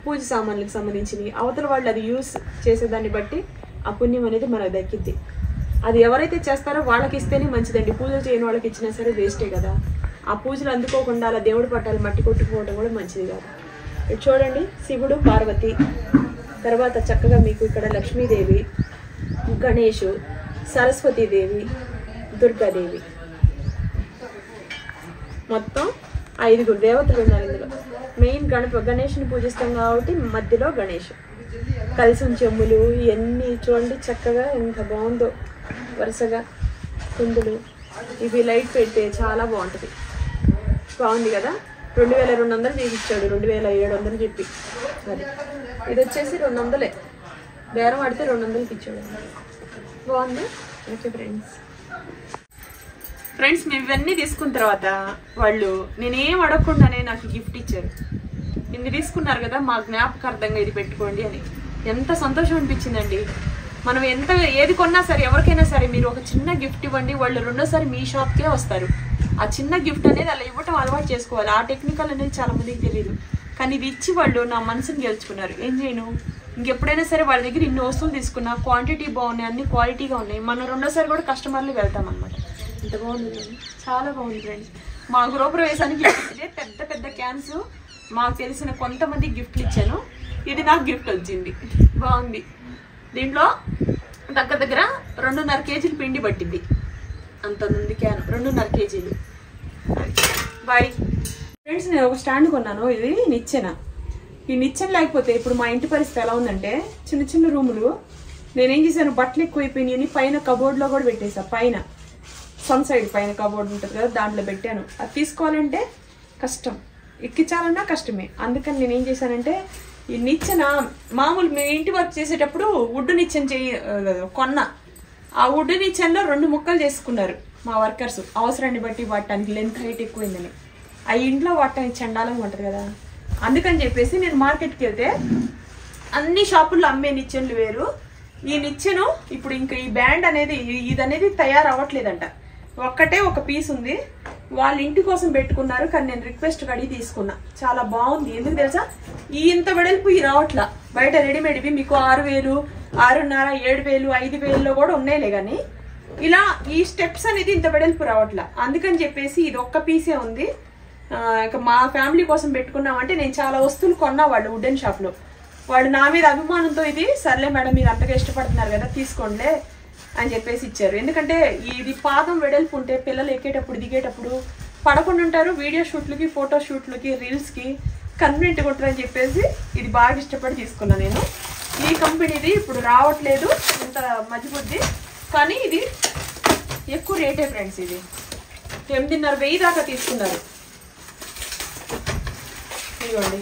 పూజ సామాన్లకు సంబంధించినవి. అవతల వాళ్ళు అది యూస్ చేసేదాన్ని బట్టి ఆ పుణ్యం అనేది మనకు దక్కిద్ది. అది ఎవరైతే చేస్తారో వాళ్ళకి ఇస్తేనే మంచిదండి. పూజలు చేయని వాళ్ళకి ఇచ్చినా సరే వేస్టే కదా. ఆ పూజలు అందుకోకుండా అలా దేవుడి పట్టాలు మట్టి కొట్టుకోవడం కూడా మంచిది కాదు. ఇది చూడండి, శివుడు, పార్వతి, తర్వాత చక్కగా మీకు ఇక్కడ లక్ష్మీదేవి, గణేషు, సరస్వతీదేవి, దుర్గాదేవి, మొత్తం 5 దేవతలు ఉన్నారు ఇందులో. మెయిన్ గణేష్ని పూజిస్తాం కాబట్టి మధ్యలో గణేష్, కలిసి చెమ్ములు ఇవన్నీ చూడండి చక్కగా ఎంత బాగుందో. వరుసగా కుందులు, ఇవి లైట్ పెడితే చాలా బాగుంటుంది. బాగుంది కదా. 2200 తీసిచ్చాడు, 2700 చెప్పి. అది ఇది వచ్చేసి 200, బేరం ఆడితే 200కి ఇచ్చాడు. బాగుంది. ఓకే ఫ్రెండ్స్ మేము ఇవన్నీ తీసుకున్న తర్వాత వాళ్ళు నేనేం అడగకుండానే నాకు గిఫ్ట్ ఇచ్చారు. ఇన్ని తీసుకున్నారు కదా, మా జ్ఞాపకార్థంగా ఇది పెట్టుకోండి అని. ఎంత సంతోషం అనిపించిందండి. మనం ఏది కొన్నా సరే, ఎవరికైనా సరే మీరు ఒక చిన్న గిఫ్ట్ ఇవ్వండి, వాళ్ళు రెండోసారి మీ షాప్కే వస్తారు. ఆ చిన్న గిఫ్ట్ అనేది అలా ఇవ్వటం అలవాటు చేసుకోవాలి. ఆ టెక్నికల్ అనేది చాలా మందికి తెలియదు, కానీ ఇది ఇచ్చి వాళ్ళు నా మనసుని గెలుచుకున్నారు. ఏం చేయను, ఇంకెప్పుడైనా సరే వాళ్ళ దగ్గర ఇన్ని వస్తువులు తీసుకున్నా క్వాంటిటీ బాగున్నాయి, అన్ని క్వాలిటీగా ఉన్నాయి. మనం రెండోసారి కూడా కస్టమర్లు వెళ్తాం అనమాట. ఇంత బాగుంది, చాలా బాగుంది ఫ్రెండ్స్. మా గృహప్రవేశానికి పెద్ద పెద్ద క్యాన్స్ మాకు తెలిసిన కొంతమంది గిఫ్ట్లు ఇచ్చాను. ఇది నాకు గిఫ్ట్ వచ్చింది, బాగుంది. దీంట్లో దగ్గర 2.5 కేజీలు పిండి పట్టింది. అంత ఉంది క్యాన్, 2.5 కేజీలు. Bye friends. నేను ఒక స్టాండ్ కొన్నాను, ఇది నిచ్చెన. ఈ నిచ్చెన లేకపోతే ఇప్పుడు మా ఇంటి పరిస్థితి ఎలా ఉందంటే, చిన్న చిన్న రూములు. నేనేం చేశాను, బట్టలు ఎక్కువైపోయినాయని పైన కబోర్డ్లో కూడా పెట్టేసా. పైన సన్ సైడ్ పైన కబోర్డ్ ఉంటుంది కదా, దాంట్లో పెట్టాను. అది తీసుకోవాలంటే కష్టం, ఎక్కించాలన్నా కష్టమే. అందుకని నేను ఏం చేశానంటే ఈ నిచ్చెన మామూలు మేము ఇంటి వర్క్ చేసేటప్పుడు వుడ్ నిచ్చెన కొన్న. ఆ వుడ్ నిచ్చెనలో 2 ముక్కలు చేసుకున్నారు మా వర్కర్స్, అవసరాన్ని బట్టి వాడటానికి, లెంత్ హైట్ ఎక్కువైందని. ఆ ఇంట్లో వాడటానికి చండాలంగా ఉంటుంది కదా, అందుకని చెప్పేసి నేను మార్కెట్కి వెళ్తే అన్ని షాపుల్లో అమ్మే నిచ్చెనలు వేరు. ఈ నిచ్చెను ఇప్పుడు ఇంకా ఈ బ్యాండ్ అనేది ఇదనేది తయారవ్వట్లేదంట. ఒక్కటే ఒక పీస్ ఉంది, వాళ్ళ ఇంటి కోసం పెట్టుకున్నారు. కానీ నేను రిక్వెస్ట్ అడిగి తీసుకున్నా, చాలా బాగుంది. ఎందుకు తెలుసా, ఈ ఇంత వెడల్పు ఈ రావట్లా. బయట రెడీమేడ్వి మీకు 6,000, 6,500, 7,000, 5,000లో కూడా ఉన్నాయిలే. కానీ ఇలా ఈ స్టెప్స్ అనేది ఇంత వెడల్పు రావట్లా. అందుకని చెప్పేసి ఇది ఒక్క పీసే ఉంది. ఇక మా ఫ్యామిలీ కోసం పెట్టుకున్నామంటే నేను చాలా వస్తువులు కొన్నా వాళ్ళు వుడెన్ షాప్లో. వాళ్ళు నా మీద అభిమానంతో ఇది సర్లే మేడం మీరు అంతగా ఇష్టపడుతున్నారు కదా తీసుకోండిలే అని చెప్పేసి ఇచ్చారు. ఎందుకంటే ఇది పాదం వెడల్పు ఉంటే పిల్లలు ఎక్కేటప్పుడు దిగేటప్పుడు పడకుండా ఉంటారు. వీడియో షూట్లకి, ఫోటో షూట్లకి, రీల్స్కి కన్వీనియంట్గా ఉంటారని చెప్పేసి ఇది బాగా ఇష్టపడి తీసుకున్నాను నేను. ఈ కంపెనీది ఇప్పుడు రావట్లేదు ఇంత మధ్యబుద్ధి, కానీ ఇది ఎక్కువ రేటే ఫ్రెండ్స్. ఇది 8,500 దాకా తీసుకున్నారు. ఇదిగోండి,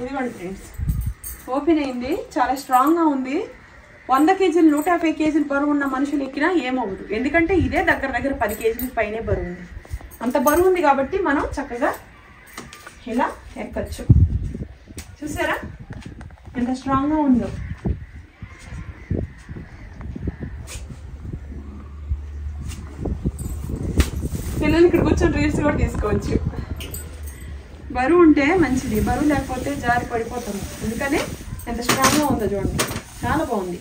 ఇదిగోండి ఫ్రెండ్స్, ఓపెన్ అయింది. చాలా స్ట్రాంగ్గా ఉంది. 100 కేజీలు 150 కేజీలు బరువు ఉన్న మనుషులు ఎక్కినా ఏమవుతుంది, ఎందుకంటే ఇదే దగ్గర 10 కేజీల పైనే బరువు ఉంది. అంత బరువు ఉంది కాబట్టి మనం చక్కగా ఇలా ఎక్కచ్చు. చూసారా ఎంత స్ట్రాంగ్గా ఉందో. పిల్లలు ఇక్కడ కూర్చొని రీల్స్ కూడా తీసుకోవచ్చు. బరువు ఉంటే మంచిది, బరువు లేకపోతే జారి పడిపోతాము. అందుకనే ఎంత స్ట్రాంగ్గా ఉందో చూడండి, చాలా బాగుంది.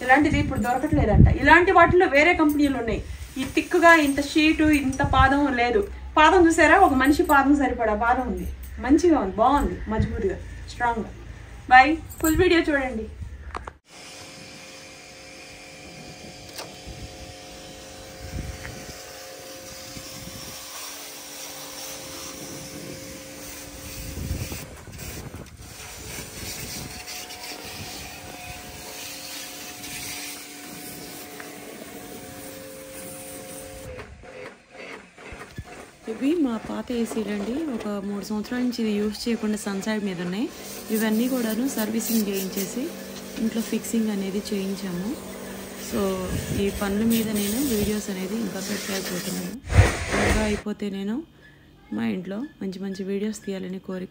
ఇలాంటిది ఇప్పుడు దొరకట్లేదంట. ఇలాంటి వాటిలో వేరే కంపెనీలు ఉన్నాయి. ఈ థిక్గా ఇంత షీటు ఇంత పాదం లేదు. పాదం చూసారా, ఒక మనిషి పాదం సరిపడా పాదం ఉంది. మంచిగా ఉంది, బాగుంది, మజబూతిగా, స్ట్రాంగ్గా. బాయ్, ఫుల్ వీడియో చూడండి. ఇవి మా పాత ఏసీలు అండి. ఒక 3 సంవత్సరాల నుంచి ఇది యూజ్ చేయకుండా సన్సైడ్ మీద ఉన్నాయి. ఇవన్నీ కూడాను సర్వీసింగ్ చేయించేసి ఇంట్లో ఫిక్సింగ్ అనేది చేయించాము. సో ఈ పనుల మీద నేను వీడియోస్ అనేది ఇంకా పెట్టలేకపోతున్నాను. త్వరగా అయిపోతే నేను మా ఇంట్లో మంచి మంచి వీడియోస్ తీయాలని కోరిక.